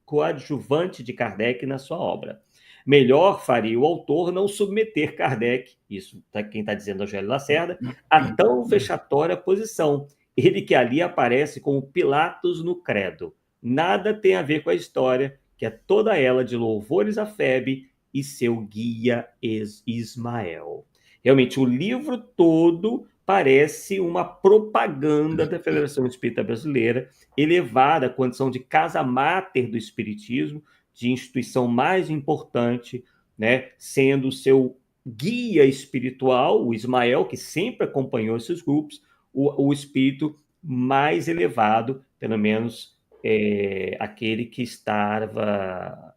coadjuvante de Kardec na sua obra. Melhor faria o autor não submeter Kardec, isso quem está dizendo é o Gélio Lacerda, a tão vexatória posição. Ele que ali aparece como Pilatos no credo. Nada tem a ver com a história, que é toda ela de louvores a Febe e seu guia Ismael. Realmente, o livro todo parece uma propaganda da Federação Espírita Brasileira, elevada à condição de casa máter do espiritismo, de instituição mais importante, né, sendo o seu guia espiritual, o Ismael, que sempre acompanhou esses grupos, o espírito mais elevado, pelo menos aquele que estava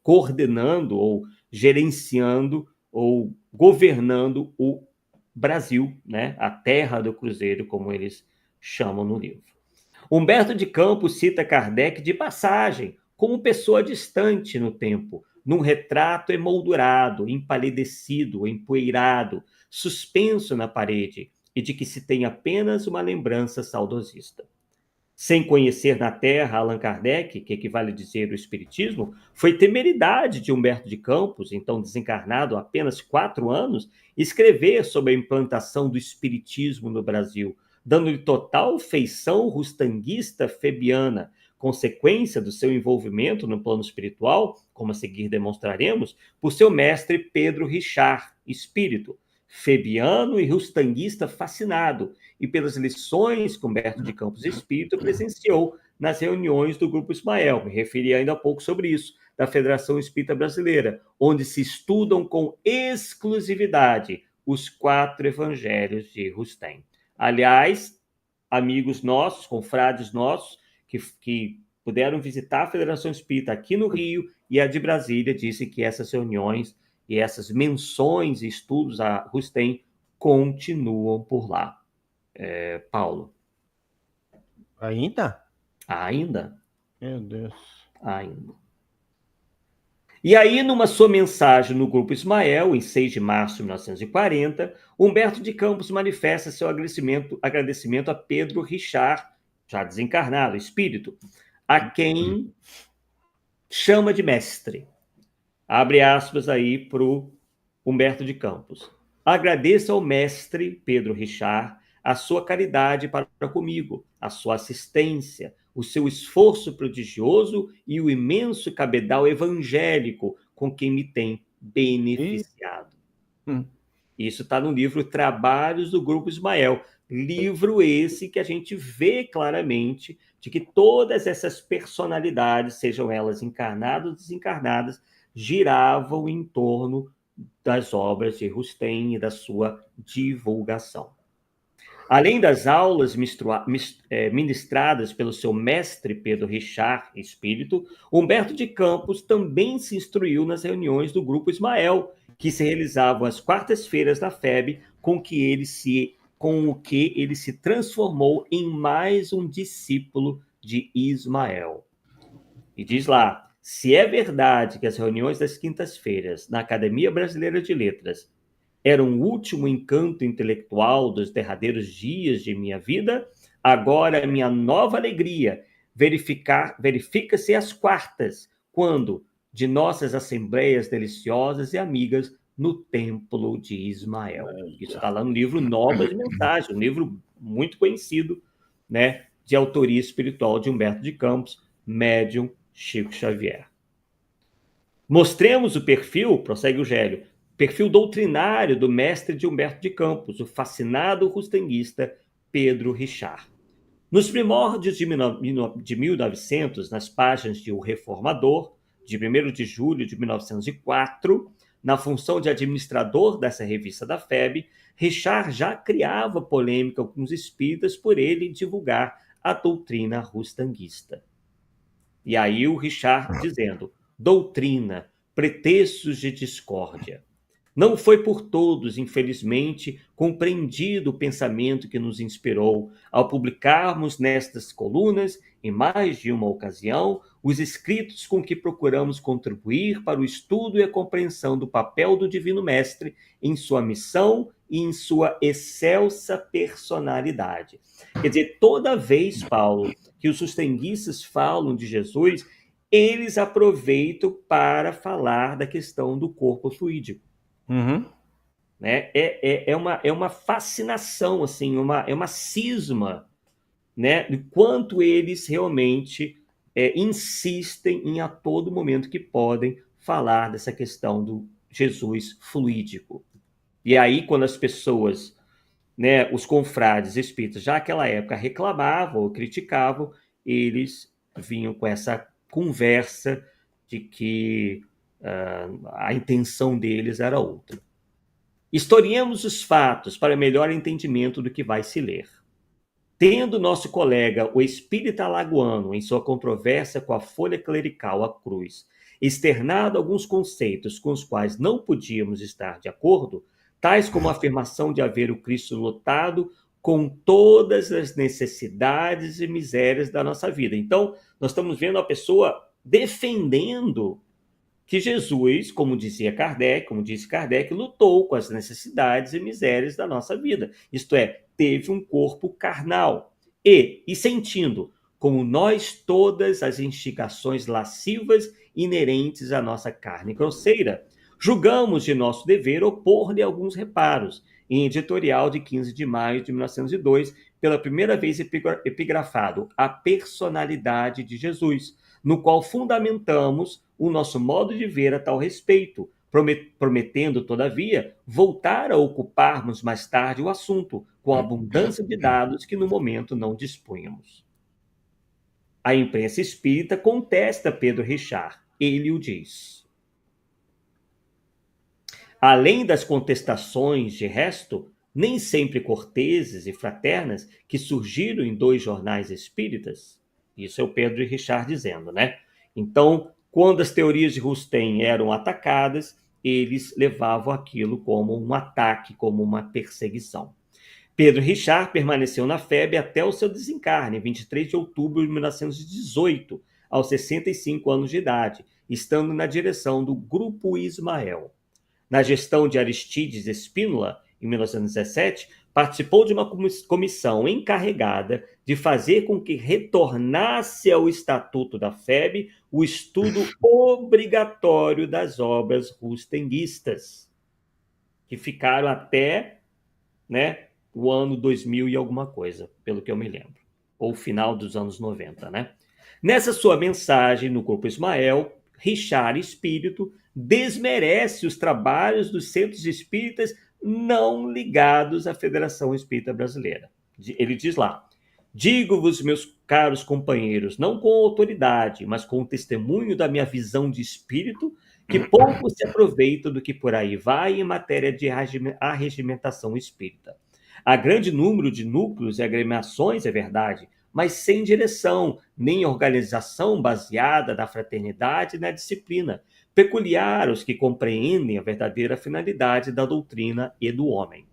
coordenando ou gerenciando ou governando o Brasil, né, a terra do Cruzeiro, como eles chamam no livro. Humberto de Campos cita Kardec de passagem, como pessoa distante no tempo, num retrato emoldurado, empalidecido, empoeirado, suspenso na parede, e de que se tem apenas uma lembrança saudosista. Sem conhecer na Terra Allan Kardec, que equivale a dizer o Espiritismo, foi temeridade de Humberto de Campos, então desencarnado há apenas 4 anos, escrever sobre a implantação do Espiritismo no Brasil, dando-lhe total feição rustanguista febiana, consequência do seu envolvimento no plano espiritual, como a seguir demonstraremos, por seu mestre Pedro Richard, espírito, febiano e rustanguista fascinado, e pelas lições que Humberto de Campos Espírito presenciou nas reuniões do Grupo Ismael. Me referi ainda há pouco sobre isso, da Federação Espírita Brasileira, onde se estudam com exclusividade os 4 evangelhos de Rustem. Aliás, amigos nossos, confrades nossos, que puderam visitar a Federação Espírita aqui no Rio e a de Brasília, disse que essas reuniões e essas menções e estudos a Rustem continuam por lá. Paulo. Ainda? Ainda? Meu Deus. Ainda. E aí, numa sua mensagem no Grupo Ismael, em 6 de março de 1940, Humberto de Campos manifesta seu agradecimento a Pedro Richard, já desencarnado, espírito, a quem chama de mestre. Abre aspas aí para o Humberto de Campos. Agradeço ao mestre Pedro Richard a sua caridade para comigo, a sua assistência, o seu esforço prodigioso e o imenso cabedal evangélico com que me tem beneficiado. Isso está no livro Trabalhos do Grupo Ismael. Livro esse que a gente vê claramente de que todas essas personalidades, sejam elas encarnadas ou desencarnadas, giravam em torno das obras de Rustem e da sua divulgação. Além das aulas ministradas pelo seu mestre Pedro Richard, espírito, Humberto de Campos também se instruiu nas reuniões do Grupo Ismael, que se realizavam às quartas-feiras da FEB, com o que ele se transformou em mais um discípulo de Ismael. E diz lá, se é verdade que as reuniões das quintas-feiras na Academia Brasileira de Letras eram o último encanto intelectual dos derradeiros dias de minha vida, agora minha nova alegria verifica-se às quartas, quando, de nossas assembleias deliciosas e amigas, no Templo de Ismael. Isso está lá no livro Novas Mensagens, um livro muito conhecido, né, de autoria espiritual de Humberto de Campos, médium Chico Xavier. Mostremos o perfil, prossegue o Gélio, perfil doutrinário do mestre de Humberto de Campos, o fascinado rustenguista Pedro Richard. Nos primórdios de 1900, nas páginas de O Reformador, de 1º de julho de 1904, na função de administrador dessa revista da FEB, Richard já criava polêmica com os espíritas por ele divulgar a doutrina rustenguista. E aí o Richard dizendo, doutrina, pretextos de discórdia. Não foi por todos, infelizmente, compreendido o pensamento que nos inspirou ao publicarmos nestas colunas, em mais de uma ocasião, os escritos com que procuramos contribuir para o estudo e a compreensão do papel do Divino Mestre em sua missão e em sua excelsa personalidade. Quer dizer, toda vez, Paulo, que os rustenguistas falam de Jesus, eles aproveitam para falar da questão do corpo fluídico. Né? É uma fascinação, assim, é uma cisma, né? De quanto eles realmente insistem em a todo momento que podem falar dessa questão do Jesus fluídico. E aí, quando as pessoas, né, os confrades espíritas, já naquela época reclamavam ou criticavam, eles vinham com essa conversa de que a intenção deles era outra. Historiemos os fatos para melhor entendimento do que vai se ler. Tendo nosso colega, o espírita alagoano, em sua controvérsia com a folha clerical A Cruz, externado alguns conceitos com os quais não podíamos estar de acordo, tais como a afirmação de haver o Cristo lotado com todas as necessidades e misérias da nossa vida. Então, nós estamos vendo a pessoa defendendo que Jesus, como disse Kardec, lutou com as necessidades e misérias da nossa vida. Isto é, teve um corpo carnal e sentindo, como nós, todas as instigações lascivas inerentes à nossa carne grosseira. Julgamos de nosso dever opor-lhe alguns reparos, em editorial de 15 de maio de 1902, pela primeira vez epigrafado A Personalidade de Jesus, no qual fundamentamos o nosso modo de ver a tal respeito, prometendo, todavia, voltar a ocuparmos mais tarde o assunto, com a abundância de dados que no momento não dispunhamos. A imprensa espírita contesta Pedro Richard. Ele o diz. Além das contestações, de resto, nem sempre corteses e fraternas, que surgiram em 2 jornais espíritas, isso é o Pedro Richard dizendo, né? Então, quando as teorias de Rustem eram atacadas, eles levavam aquilo como um ataque, como uma perseguição. Pedro Richard permaneceu na FEB até o seu desencarne, em 23 de outubro de 1918, aos 65 anos de idade, estando na direção do Grupo Ismael. Na gestão de Aristides Espínola, em 1917, participou de uma comissão encarregada de fazer com que retornasse ao Estatuto da FEB o estudo obrigatório das obras rustenguistas, que ficaram até, né, o ano 2000 e alguma coisa, pelo que eu me lembro, ou final dos anos 90, né? Nessa sua mensagem no Grupo Ismael, Richard Espírito desmerece os trabalhos dos centros espíritas não ligados à Federação Espírita Brasileira. Ele diz lá: digo-vos, meus caros companheiros, não com autoridade, mas com o testemunho da minha visão de espírito, que pouco se aproveita do que por aí vai em matéria de arregimentação espírita. Há grande número de núcleos e agremiações, é verdade, mas sem direção, nem organização baseada na fraternidade e na disciplina, peculiar aos que compreendem a verdadeira finalidade da doutrina e do homem.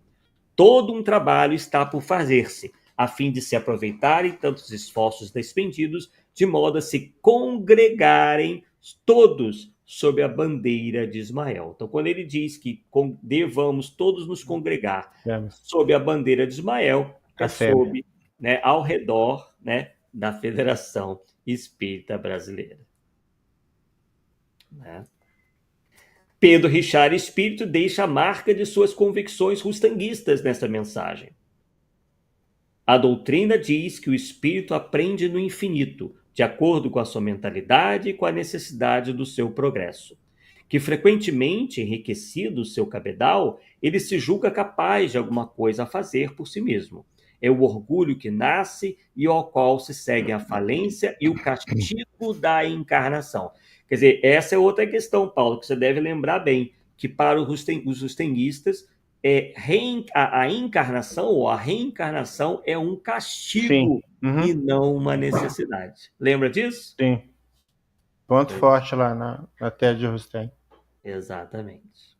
Todo um trabalho está por fazer-se, a fim de se aproveitarem tantos esforços despendidos, de modo a se congregarem todos sob a bandeira de Ismael. Então, quando ele diz que devamos todos nos congregar sob a bandeira de Ismael, é sob, né, ao redor, né, da Federação Espírita Brasileira. Né? Pedro Richard Espírito deixa a marca de suas convicções rustanguistas nesta mensagem. A doutrina diz que o espírito aprende no infinito, de acordo com a sua mentalidade e com a necessidade do seu progresso. Que frequentemente, enriquecido o seu cabedal, ele se julga capaz de alguma coisa a fazer por si mesmo. É o orgulho que nasce e ao qual se segue a falência e o castigo da encarnação. Quer dizer, essa é outra questão, Paulo, que você deve lembrar bem, que para os rustenguistas, a encarnação ou a reencarnação é um castigo e não uma necessidade. Lembra disso? Sim. Ponto forte lá na tese de Rustem. Exatamente.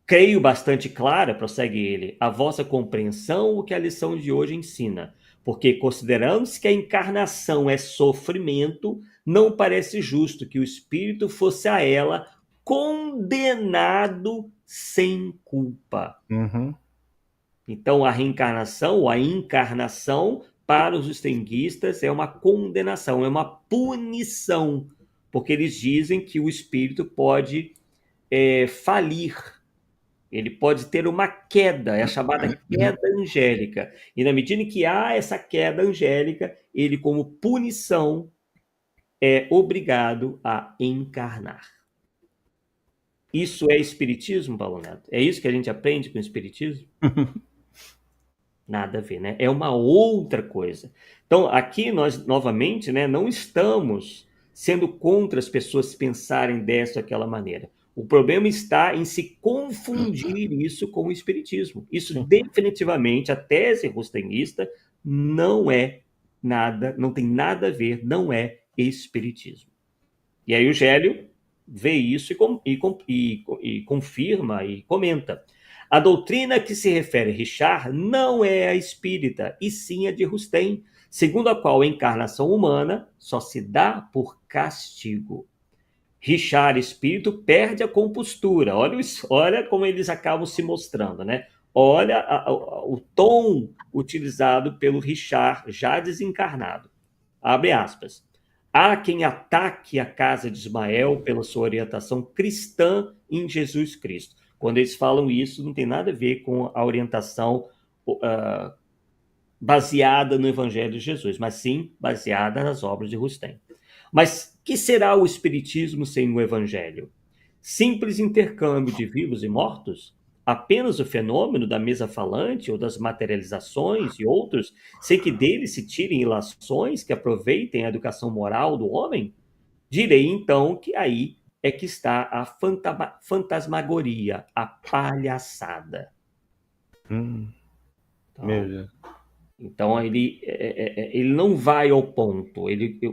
Creio bastante clara, prossegue ele, a vossa compreensão o que a lição de hoje ensina, porque considerando-se que a encarnação é sofrimento, não parece justo que o espírito fosse a ela condenado sem culpa. Então, a reencarnação ou a encarnação para os rustenguistas é uma condenação, é uma punição, porque eles dizem que o espírito pode falir, ele pode ter uma queda, é a chamada queda angélica. E na medida em que há essa queda angélica, ele, como punição, é obrigado a encarnar. Isso é espiritismo, Paulo Neto? É isso que a gente aprende com o espiritismo? Nada a ver, né? É uma outra coisa. Então, aqui nós, novamente, né, não estamos sendo contra as pessoas pensarem dessa ou aquela maneira. O problema está em se confundir isso com o espiritismo. Isso definitivamente, a tese rustenguista não é nada, não tem nada a ver, não é espiritismo. E aí o Gélio vê isso e confirma e comenta. A doutrina que se refere a Richard não é a espírita, e sim a de Rustem, segundo a qual a encarnação humana só se dá por castigo. Richard Espírito perde a compostura. Olha como eles acabam se mostrando, né? Olha o tom utilizado pelo Richard, já desencarnado. Abre aspas. Há quem ataque a casa de Ismael pela sua orientação cristã em Jesus Cristo. Quando eles falam isso, não tem nada a ver com a orientação baseada no Evangelho de Jesus, mas sim baseada nas obras de Rustem. Mas que será o espiritismo sem o Evangelho? Simples intercâmbio de vivos e mortos? apenas o fenômeno da mesa falante ou das materializações e outros, sem que dele se tirem ilações que aproveitem a educação moral do homem? Direi então que aí é que está a fantasmagoria, a palhaçada. Meu Então, Deus. então ele não vai ao ponto.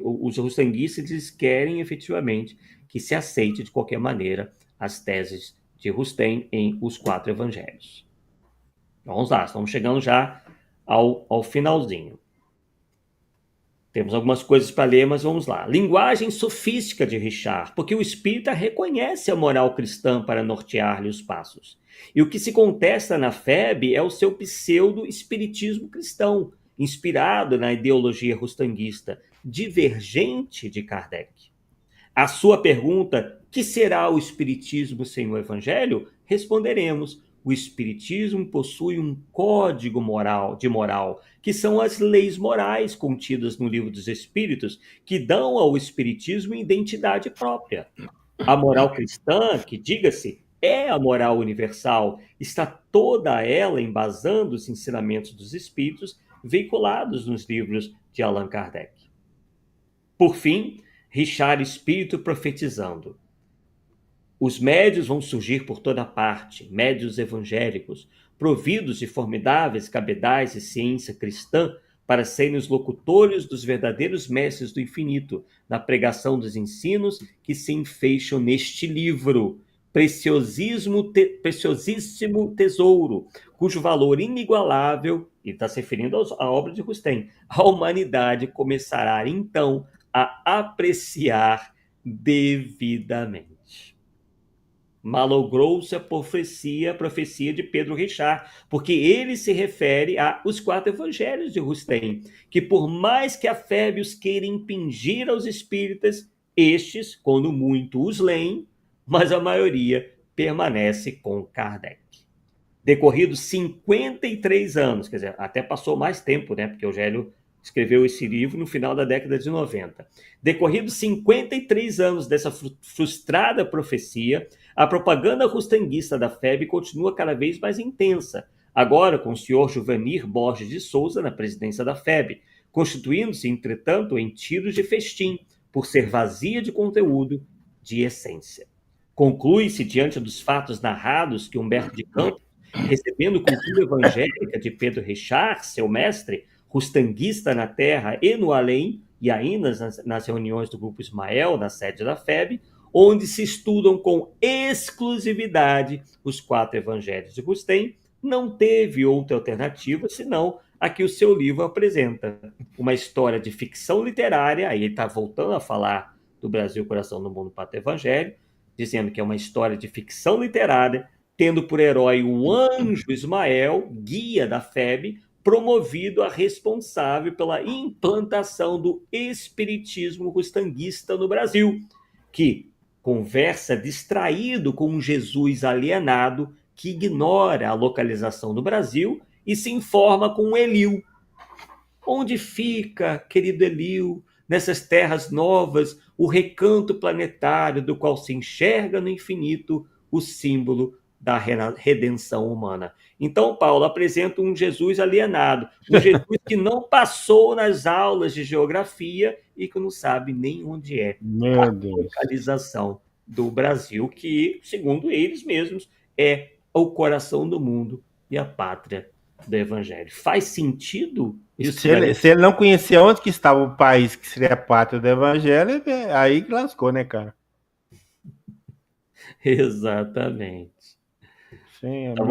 Os rustanguistas eles querem efetivamente que se aceite de qualquer maneira as teses de Rustem em Os Quatro Evangelhos. Vamos lá, estamos chegando já ao finalzinho. Temos algumas coisas para ler, mas vamos lá. Linguagem sofística de Richard, porque o espírita reconhece a moral cristã para nortear-lhe os passos. E o que se contesta na FEB é o seu pseudo-espiritismo cristão, inspirado na ideologia rustanguista, divergente de Kardec. A sua pergunta, que será o espiritismo sem o evangelho? Responderemos: o espiritismo possui um código moral, que são as leis morais contidas no Livro dos Espíritos, que dão ao espiritismo identidade própria. A moral cristã, que diga-se, é a moral universal, está toda ela embasando os ensinamentos dos espíritos veiculados nos livros de Allan Kardec. Por fim, Richard Espírito profetizando. Os médios vão surgir por toda parte, médios evangélicos, providos de formidáveis cabedais e ciência cristã para serem os locutores dos verdadeiros mestres do infinito, na pregação dos ensinos que se enfeixam neste livro, preciosíssimo tesouro, cujo valor inigualável, e está se referindo à obra de Rustem, a humanidade começará então a apreciar devidamente. Malogrou-se a profecia de Pedro Richard, porque ele se refere aos quatro evangelhos de Rustem, que por mais que a FEB os queira impingir aos espíritas, estes, quando muito, os leem, mas a maioria permanece com Kardec. Decorridos 53 anos, quer dizer, até passou mais tempo, né? Porque o Eugélio escreveu esse livro no final da década de 90. Decorridos 53 anos dessa frustrada profecia, a propaganda rustanguista da FEB continua cada vez mais intensa, agora com o senhor Juvanir Borges de Souza na presidência da FEB, constituindo-se, entretanto, em tiros de festim, por ser vazia de conteúdo, de essência. Conclui-se, diante dos fatos narrados, que Humberto de Campos, recebendo cultura evangélica de Pedro Richard, seu mestre, rustanguista na terra e no além, e ainda nas reuniões do Grupo Ismael, na sede da FEB, onde se estudam com exclusividade os quatro evangelhos de Rustem, não teve outra alternativa senão a que o seu livro apresenta. Uma história de ficção literária, aí ele está voltando a falar do Brasil, Coração do Mundo, Pátria Evangelho, dizendo que é uma história de ficção literária, tendo por herói o anjo Ismael, guia da FEB, promovido a responsável pela implantação do espiritismo rustanguista no Brasil, que conversa distraído com um Jesus alienado que ignora a localização do Brasil e se informa com Eliu. Onde fica, querido Eliu, nessas terras novas, o recanto planetário do qual se enxerga no infinito o símbolo da redenção humana? Então, Paulo apresenta um Jesus alienado, um Jesus que não passou nas aulas de geografia e que não sabe nem onde é a localização do Brasil, que, segundo eles mesmos, é o coração do mundo e a pátria do Evangelho. Faz sentido isso? Se ele não conhecia onde que estava o país que seria a pátria do Evangelho, aí que lascou, né, cara? Exatamente. Sim, então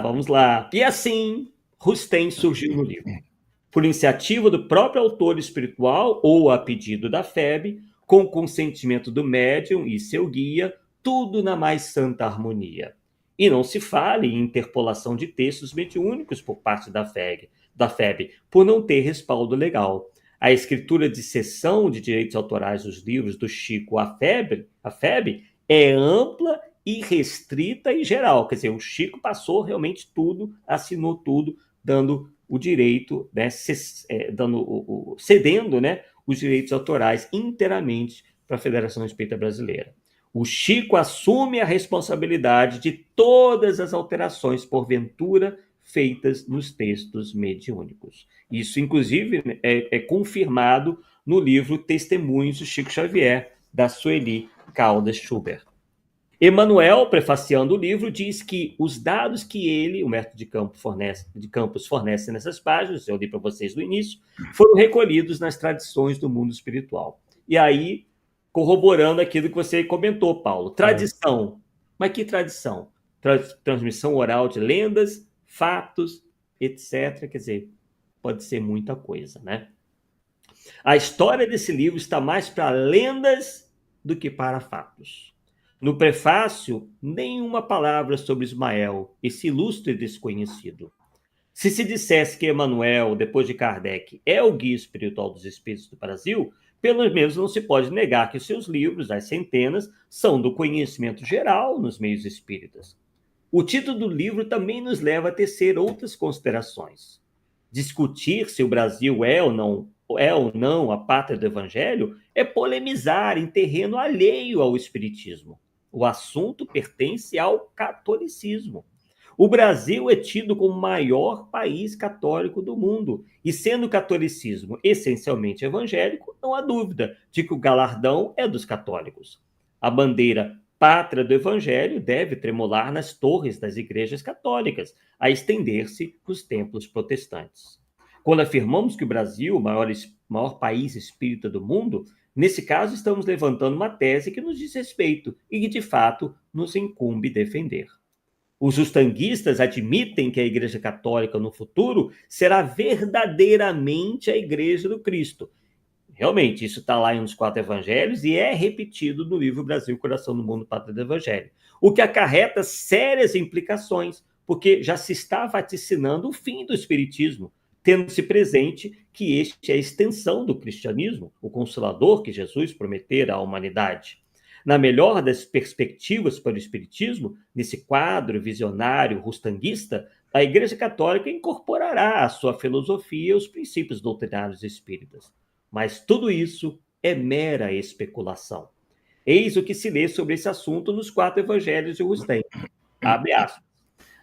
vamos lá. E assim, Rustem surgiu no livro. Por iniciativa do próprio autor espiritual ou a pedido da FEB, com consentimento do médium e seu guia, tudo na mais santa harmonia. E não se fale em interpolação de textos mediúnicos por parte da FEB, por não ter respaldo legal. A escritura de cessão de direitos autorais dos livros do Chico à FEB é ampla e restrita e geral. Quer dizer, o Chico passou realmente tudo, assinou tudo, dando o direito, né, cedendo, né, os direitos autorais inteiramente para a Federação Espírita Brasileira. O Chico assume a responsabilidade de todas as alterações, porventura, feitas nos textos mediúnicos. Isso, inclusive, é confirmado no livro Testemunhos do Chico Xavier, da Sueli Caldas Schubert. Emmanuel, prefaciando o livro, diz que os dados que ele, o método de Campos, fornece nessas páginas, eu li para vocês no início, foram recolhidos nas tradições do mundo espiritual. E aí, corroborando aquilo que você comentou, Paulo, tradição. Mas que tradição? Transmissão oral de lendas, fatos, etc. Quer dizer, pode ser muita coisa, né? A história desse livro está mais para lendas do que para fatos. No prefácio, nenhuma palavra sobre Ismael, esse ilustre desconhecido. Se se dissesse que Emmanuel, depois de Kardec, é o guia espiritual dos espíritos do Brasil, pelo menos não se pode negar que seus livros, as centenas, são do conhecimento geral nos meios espíritas. O título do livro também nos leva a tecer outras considerações. Discutir se o Brasil é ou não a pátria do Evangelho é polemizar em terreno alheio ao Espiritismo. O assunto pertence ao catolicismo. O Brasil é tido como o maior país católico do mundo, e sendo o catolicismo essencialmente evangélico, não há dúvida de que o galardão é dos católicos. A bandeira pátria do Evangelho deve tremular nas torres das igrejas católicas, a estender-se nos templos protestantes. Quando afirmamos que o Brasil é o maior país espírita do mundo, nesse caso estamos levantando uma tese que nos diz respeito e que, de fato, nos incumbe defender. Os justanguistas admitem que a Igreja Católica no futuro será verdadeiramente a Igreja do Cristo. Realmente, isso está lá nos 4 evangelhos e é repetido no livro Brasil, Coração do Mundo, Pátria do Evangelho. O que acarreta sérias implicações, porque já se está vaticinando o fim do espiritismo, tendo-se presente que este é a extensão do cristianismo, o consolador que Jesus prometera à humanidade. Na melhor das perspectivas para o espiritismo, nesse quadro visionário rustanguista, a Igreja Católica incorporará à sua filosofia os princípios doutrinários espíritas. Mas tudo isso é mera especulação. Eis o que se lê sobre esse assunto nos 4 evangelhos de Rustem. Abre aspas.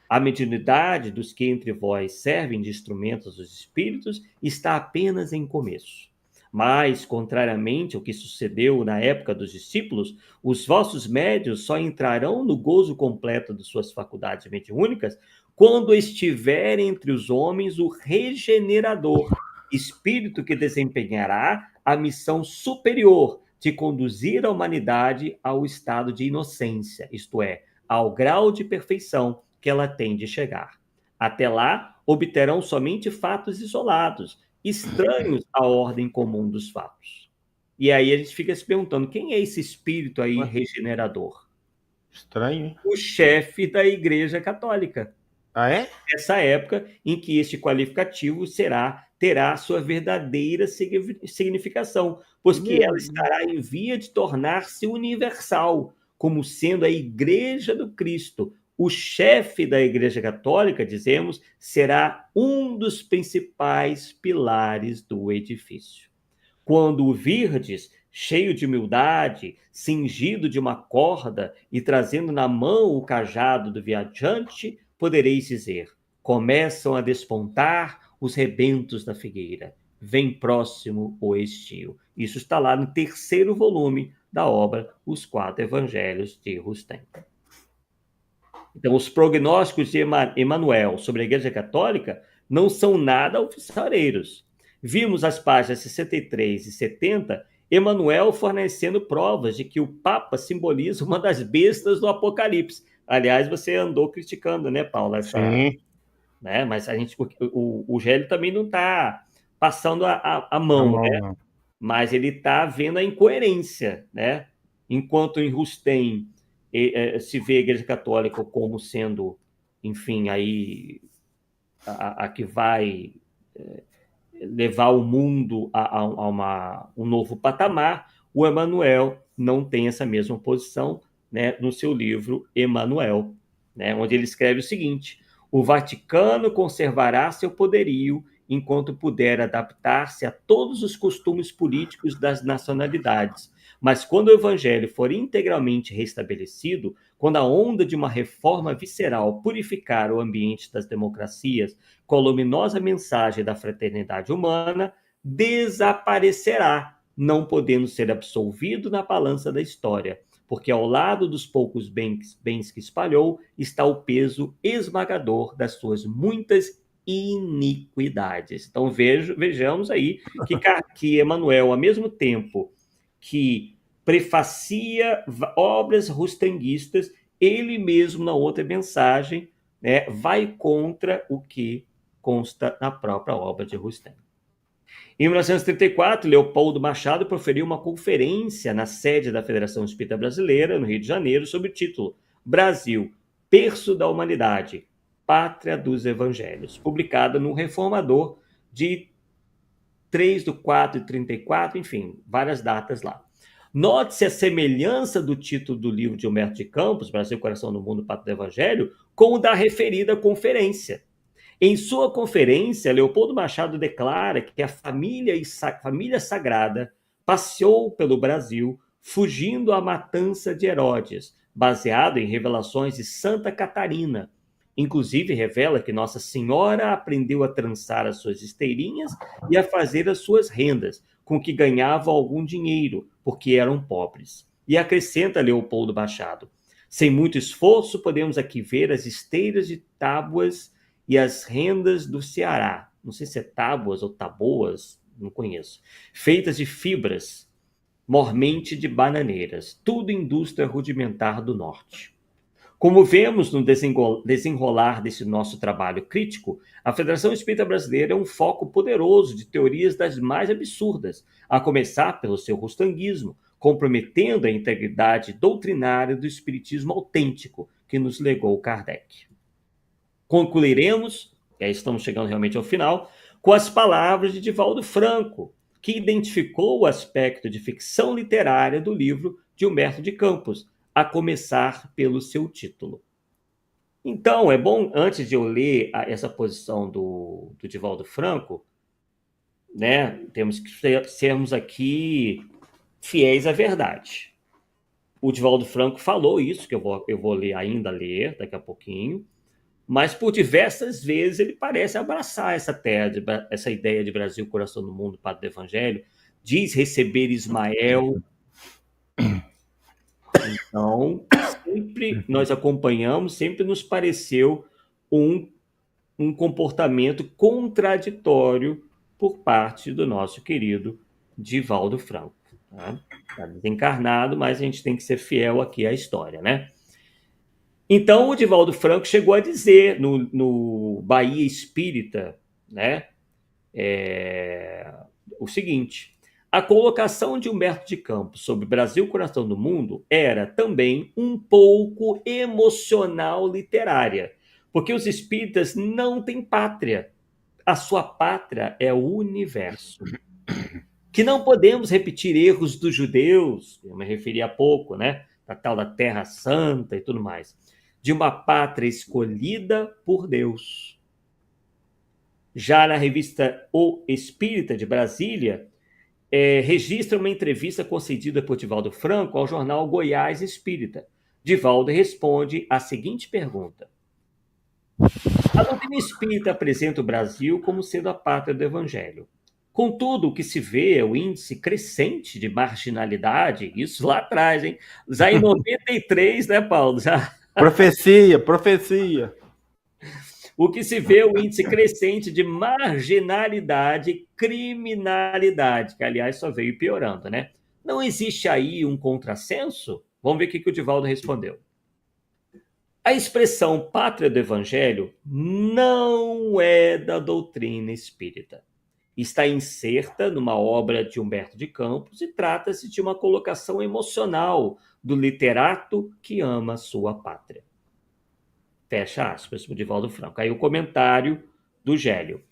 A mediunidade dos que entre vós servem de instrumentos dos espíritos está apenas em começo. Mas, contrariamente ao que sucedeu na época dos discípulos, os vossos médios só entrarão no gozo completo de suas faculdades mediúnicas quando estiver entre os homens o regenerador, espírito que desempenhará a missão superior de conduzir a humanidade ao estado de inocência, isto é, ao grau de perfeição que ela tem de chegar. Até lá, obterão somente fatos isolados, estranhos à ordem comum dos fatos. E aí a gente fica se perguntando, quem é esse espírito aí regenerador? Estranho, hein? O chefe da Igreja Católica. Ah, é? Essa época em que este qualificativo terá sua verdadeira significação, pois que ela estará em via de tornar-se universal, como sendo a Igreja do Cristo. O chefe da Igreja Católica, dizemos, será um dos principais pilares do edifício. Quando o virdes, cheio de humildade, cingido de uma corda e trazendo na mão o cajado do viajante, podereis dizer: começam a despontar os rebentos da figueira. Vem próximo o estio. Isso está lá no 3º volume da obra Os 4 Evangelhos de Rustem. Então, os prognósticos de Emmanuel sobre a Igreja Católica não são nada alvissareiros. Vimos as páginas 63 e 70, Emmanuel fornecendo provas de que o Papa simboliza uma das bestas do Apocalipse. Aliás, você andou criticando, né, Paulo? Sim. Né? Mas o Gélio também não está passando a mão, né? Mas ele está vendo a incoerência, né? Enquanto em Rustem se vê a Igreja Católica como sendo, enfim, aí a que vai levar o mundo a um novo patamar, o Emmanuel não tem essa mesma posição, né, no seu livro Emmanuel, né, onde ele escreve o seguinte: o Vaticano conservará seu poderio enquanto puder adaptar-se a todos os costumes políticos das nacionalidades. Mas quando o evangelho for integralmente restabelecido, quando a onda de uma reforma visceral purificar o ambiente das democracias com a luminosa mensagem da fraternidade humana, desaparecerá, não podendo ser absolvido na balança da história, porque ao lado dos poucos bens que espalhou está o peso esmagador das suas muitas iniquidades. Então vejamos aí que Emmanuel, ao mesmo tempo que prefacia obras rustanguistas, ele mesmo, na outra mensagem, né, vai contra o que consta na própria obra de Rustem. Em 1934, Leopoldo Machado proferiu uma conferência na sede da Federação Espírita Brasileira, no Rio de Janeiro, sob o título Brasil, Berço da Humanidade, Pátria dos Evangelhos, publicada no Reformador de 3/4/34, enfim, várias datas lá. Note-se a semelhança do título do livro de Humberto de Campos, Brasil, Coração do Mundo, Pátria do Evangelho, com o da referida conferência. Em sua conferência, Leopoldo Machado declara que a família sagrada passeou pelo Brasil, fugindo à matança de Herodes, baseado em revelações de Santa Catarina. Inclusive, revela que Nossa Senhora aprendeu a trançar as suas esteirinhas e a fazer as suas rendas, com que ganhavam algum dinheiro, porque eram pobres. E acrescenta Leopoldo Machado: sem muito esforço, podemos aqui ver as esteiras de tábuas e as rendas do Ceará, não sei se é tábuas ou taboas, não conheço, feitas de fibras, mormente de bananeiras, tudo indústria rudimentar do norte. Como vemos no desenrolar desse nosso trabalho crítico, a Federação Espírita Brasileira é um foco poderoso de teorias das mais absurdas, a começar pelo seu rustanguismo, comprometendo a integridade doutrinária do espiritismo autêntico que nos legou Kardec. Concluiremos, e aí estamos chegando realmente ao final, com as palavras de Divaldo Franco, que identificou o aspecto de ficção literária do livro de Humberto de Campos, a começar pelo seu título. Então, é bom, antes de eu ler essa posição do Divaldo Franco, né, temos que sermos aqui fiéis à verdade. O Divaldo Franco falou isso, que eu vou ler daqui a pouquinho, mas por diversas vezes ele parece abraçar essa ideia de Brasil, coração do mundo, pátria do evangelho, diz receber Ismael. Então, sempre nós acompanhamos, sempre nos pareceu um comportamento contraditório por parte do nosso querido Divaldo Franco. Está desencarnado, mas a gente tem que ser fiel aqui à história, né? Então, o Divaldo Franco chegou a dizer no Bahia Espírita, né, o seguinte: a colocação de Humberto de Campos sobre Brasil, coração do mundo, era também um pouco emocional literária, porque os espíritas não têm pátria. A sua pátria é o universo. Que não podemos repetir erros dos judeus, eu me referi há pouco, né, da tal da Terra Santa e tudo mais, de uma pátria escolhida por Deus. Já na revista O Espírita de Brasília, registra uma entrevista concedida por Divaldo Franco ao jornal Goiás Espírita. Divaldo responde a seguinte pergunta: a doutrina espírita apresenta o Brasil como sendo a pátria do Evangelho. Contudo, o que se vê é o índice crescente de marginalidade, isso lá atrás, hein? Já em 93, né, Paulo? Já... Profecia. O que se vê é o índice crescente de marginalidade e criminalidade, que, aliás, só veio piorando, né? Não existe aí um contrassenso? Vamos ver o que o Divaldo respondeu. A expressão pátria do Evangelho não é da doutrina espírita. Está inserta numa obra de Humberto de Campos e trata-se de uma colocação emocional do literato que ama sua pátria. Fecha aspas, o Divaldo Franco. Aí o comentário do Gélio.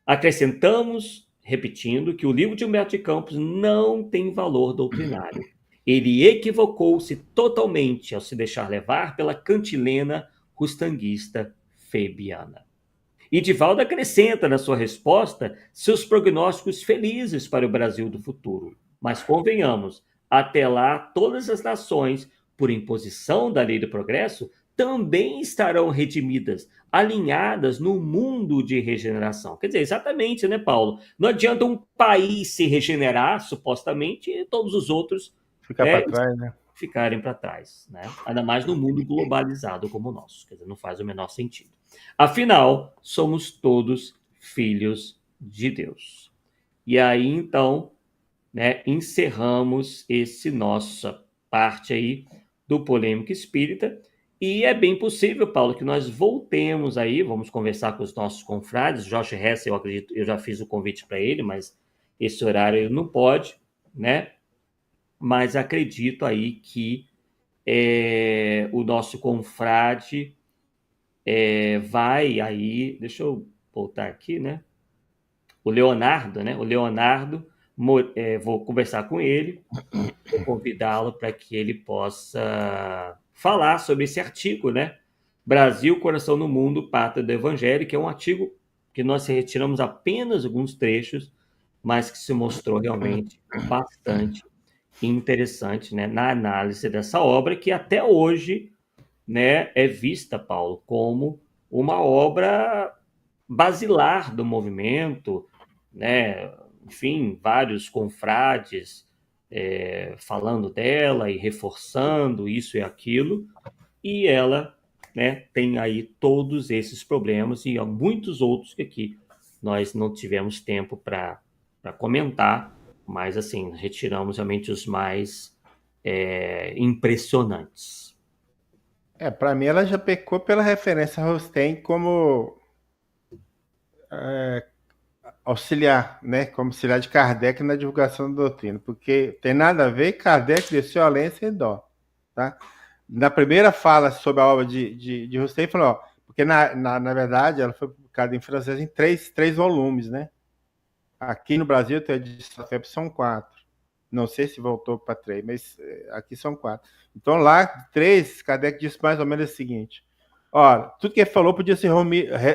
Acrescentamos, repetindo, que o livro de Humberto de Campos não tem valor doutrinário. Ele equivocou-se totalmente ao se deixar levar pela cantilena rustanguista febiana. E Divaldo acrescenta na sua resposta seus prognósticos felizes para o Brasil do futuro. Mas convenhamos, até lá, todas as nações, por imposição da lei do progresso, também estarão redimidas, alinhadas no mundo de regeneração. Quer dizer, exatamente, né, Paulo? Não adianta um país se regenerar, supostamente, e todos os outros, Ficar né, para trás, né? ficarem para trás, né? Ainda mais no mundo globalizado como o nosso. Quer dizer, não faz o menor sentido. Afinal, somos todos filhos de Deus. E aí, então, né, encerramos esse nossa parte aí do Polêmica Espírita. E é bem possível, Paulo, que nós voltemos aí, vamos conversar com os nossos confrades. Jorge Hess, eu acredito, eu já fiz o convite para ele, mas esse horário ele não pode, né? Mas acredito aí que o nosso confrade vai aí, deixa eu voltar aqui, né? O Leonardo, né? O Leonardo, vou conversar com ele, vou convidá-lo para que ele possa falar sobre esse artigo, né? Brasil, Coração no Mundo, Pátria do Evangelho, que é um artigo que nós retiramos apenas alguns trechos, mas que se mostrou realmente bastante interessante, né, na análise dessa obra, que até hoje, né, é vista, Paulo, como uma obra basilar do movimento, né? Enfim, vários confrades falando dela e reforçando isso e aquilo, e ela, né, tem aí todos esses problemas e há muitos outros que aqui nós não tivemos tempo para comentar, mas assim, retiramos realmente os mais impressionantes. Para mim ela já pecou pela referência a Rosten como auxiliar, né? Como auxiliar de Kardec na divulgação da doutrina, porque tem nada a ver, Kardec desceu a lenha sem dó, tá? Na primeira fala sobre a obra de Rosten, falou, ó, porque na verdade ela foi publicada em francês em três volumes, né? Aqui no Brasil tem a edição são 4. Não sei se voltou para 3, mas aqui são 4. Então lá, 3, Kardec disse mais ou menos o seguinte: olha, tudo que ele falou podia se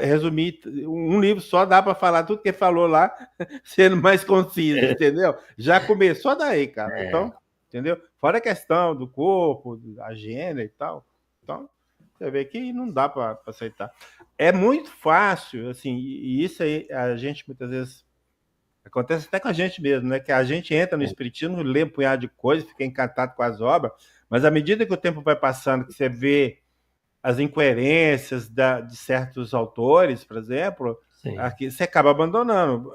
resumir, um livro só dá para falar tudo que ele falou lá, sendo mais conciso, entendeu? Já começou daí, cara. Então, entendeu? Fora a questão do corpo, da higiene e tal. Então, você vê que não dá para aceitar. É muito fácil, assim, e isso aí a gente muitas vezes acontece até com a gente mesmo, né? Que a gente entra no espiritismo, lê um punhado de coisas, fica encantado com as obras, mas à medida que o tempo vai passando, que você vê as incoerências de certos autores, por exemplo, aqui você acaba abandonando.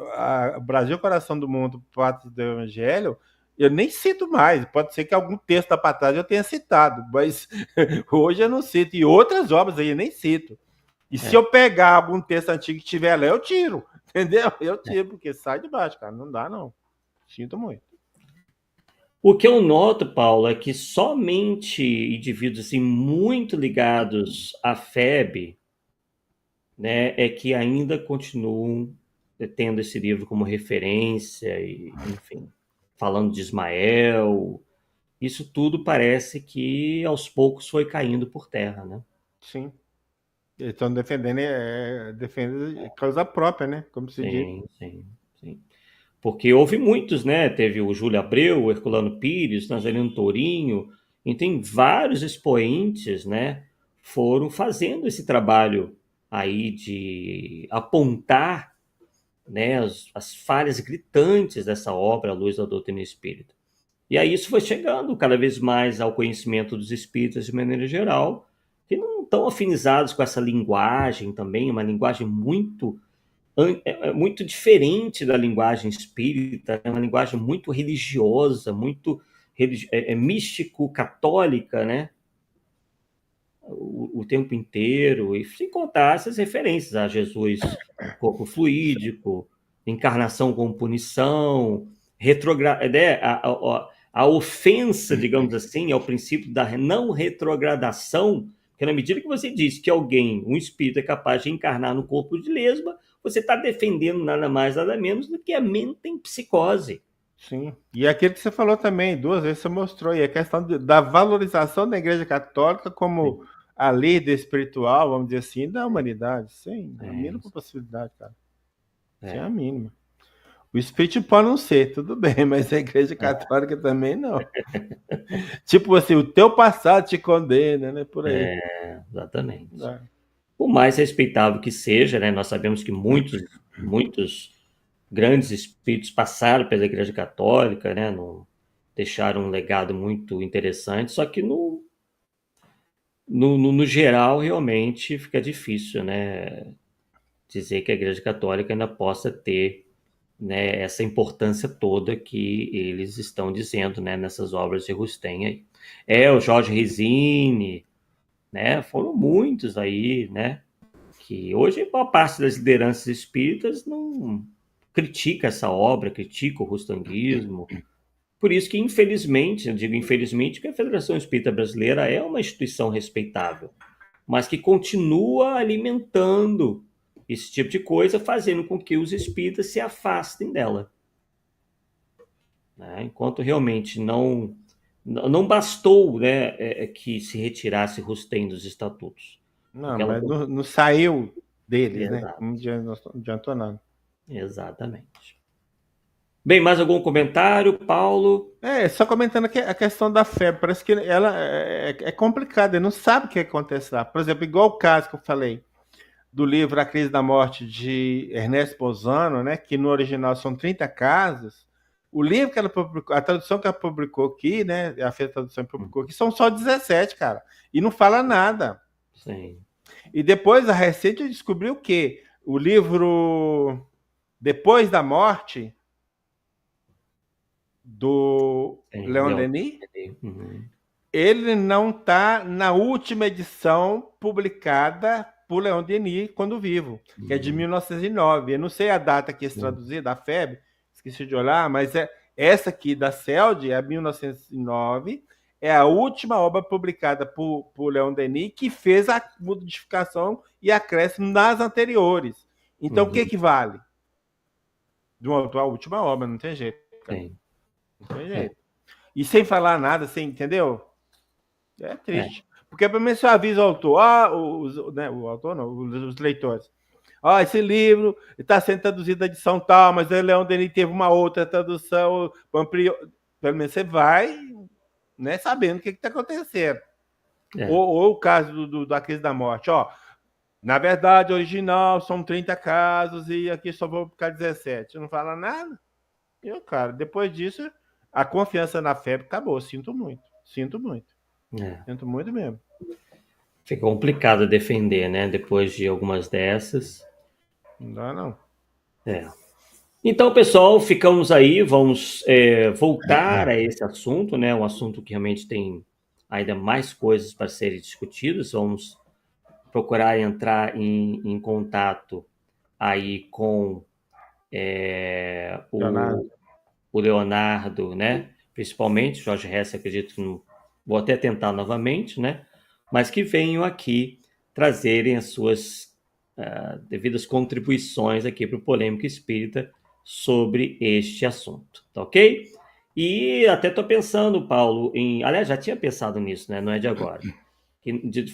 O Brasil, Coração do Mundo, Pátria do Evangelho, eu nem cito mais. Pode ser que algum texto da passagem eu tenha citado, mas hoje eu não cito. E outras obras aí eu nem cito. E se eu pegar algum texto antigo que tiver lá, eu tiro. Entendeu? Eu tiro, porque sai de baixo, cara. Não dá, não. Sinto muito. O que eu noto, Paulo, é que somente indivíduos assim, muito ligados à FEB, né, é que ainda continuam tendo esse livro como referência, e, enfim, falando de Ismael. Isso tudo parece que aos poucos foi caindo por terra, né? Sim. Eles estão defendendo causa própria, né? Como se diz. Sim. Porque houve muitos, né? Teve o Júlio Abreu, o Herculano Pires, Nazareno Tourinho, e tem vários expoentes, né? Foram fazendo esse trabalho aí de apontar, né, as falhas gritantes dessa obra, A Luz da Doutrina Espírita. E aí isso foi chegando cada vez mais ao conhecimento dos espíritas de maneira geral, que não estão afinizados com essa linguagem também, uma linguagem muito diferente da linguagem espírita, é uma linguagem muito religiosa, muito místico-católica, né? O tempo inteiro, e sem contar essas referências a Jesus, corpo fluídico, encarnação como punição, né? A ofensa, digamos assim, ao princípio da não retrogradação, porque na medida que você diz que alguém, um espírito, é capaz de encarnar no corpo de lesma, você está defendendo nada mais, nada menos do que a mente em psicose. Sim. E aquilo que você falou também, 2 vezes você mostrou, e a questão da valorização da Igreja Católica como a líder espiritual, vamos dizer assim, da humanidade, sem a mínima possibilidade, cara. Sem a mínima. O espírito pode não ser, tudo bem, mas a Igreja Católica também não. Tipo assim, o teu passado te condena, né? Por aí. Exatamente. Por mais respeitável que seja, né? Nós sabemos que muitos grandes espíritos passaram pela Igreja Católica, né? Deixaram um legado muito interessante, só que no geral, realmente fica difícil, né? Dizer que a Igreja Católica ainda possa ter, né, essa importância toda que eles estão dizendo, né, nessas obras de Rustem aí. O Jorge Rezine, né? Foram muitos aí, né? Que hoje a parte das lideranças espíritas não critica essa obra, critica o rustanguismo. Por isso que, infelizmente, eu digo infelizmente, que a Federação Espírita Brasileira é uma instituição respeitável, mas que continua alimentando esse tipo de coisa, fazendo com que os espíritas se afastem dela. Né? Enquanto realmente não bastou, né, que se retirasse Rustem dos estatutos. Não, mas não saiu deles, Exato. né? Não adiantou nada. Exatamente. Bem, mais algum comentário, Paulo? Só comentando que a questão da febre, parece que ela é complicada, ele não sabe o que acontece lá. Por exemplo, igual o caso que eu falei do livro A Crise da Morte de Ernesto Bozano, né, que no original são 30 casos. O livro que ela publicou, a tradução que ela publicou aqui, né, a Feira Tradução publicou aqui, são só 17, cara. E não fala nada. Sim. E depois, a recente, descobriu que o livro Depois da Morte, do Leon Denis, ele não está na última edição publicada por Leon Denis quando vivo, que é de 1909. Eu não sei a data que eles traduziram, da FEB, esqueci de olhar, mas essa aqui da CELD é 1909, é a última obra publicada por Leon Denis, que fez a modificação e acréscimo nas anteriores. Então, o que vale? De uma última obra, não tem jeito. Sim. Não tem jeito. E sem falar nada, sem, entendeu? É triste. Porque pelo menos você avisa o autor, o autor não, os leitores. Esse livro está sendo traduzido da edição tal, mas o Leon Denis teve uma outra tradução, ampliou. Pelo menos você vai, né, sabendo o que está acontecendo. Ou o caso da Crise da Morte. Na verdade, original são 30 casos e aqui só vou ficar 17. Não fala nada. Cara, depois disso, a confiança na febre acabou. Sinto muito. Sinto muito mesmo. Fica complicado defender, né? Depois de algumas dessas. Não dá, não. Então, pessoal, ficamos aí. Vamos voltar a esse assunto, né? Um assunto que realmente tem ainda mais coisas para serem discutidas. Vamos procurar entrar em contato aí com o Leonardo, né? Principalmente, Jorge Hess, acredito que não vou até tentar novamente, né? Mas que venham aqui trazerem as suas devidas contribuições aqui para o Polêmica Espírita sobre este assunto, tá ok? E até estou pensando, Paulo, aliás, já tinha pensado nisso, né? Não é de agora. De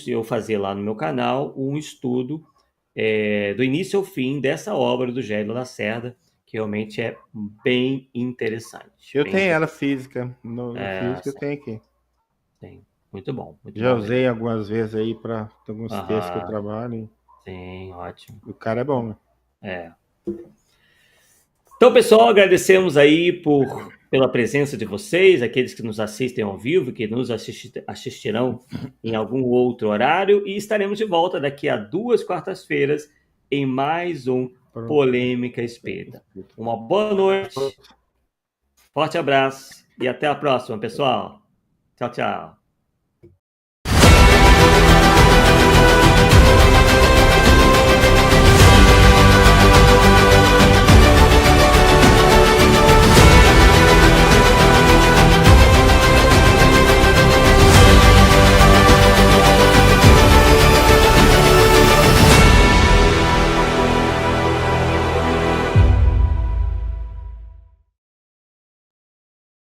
eu fazer lá no meu canal um estudo do início ao fim dessa obra do Gélio Lacerda, que realmente é bem interessante. Eu tenho ela física, no físico eu tenho aqui. Tem, muito bom. Já usei algumas vezes aí para alguns textos que eu trabalho. Sim, ótimo. O cara é bom, né? Então, pessoal, agradecemos aí pela presença de vocês, aqueles que nos assistem ao vivo, que nos assistirão em algum outro horário, e estaremos de volta daqui a 2 quartas-feiras em mais um Polêmica Espírita. Uma boa noite, forte abraço e até a próxima, pessoal. Tchau, tchau.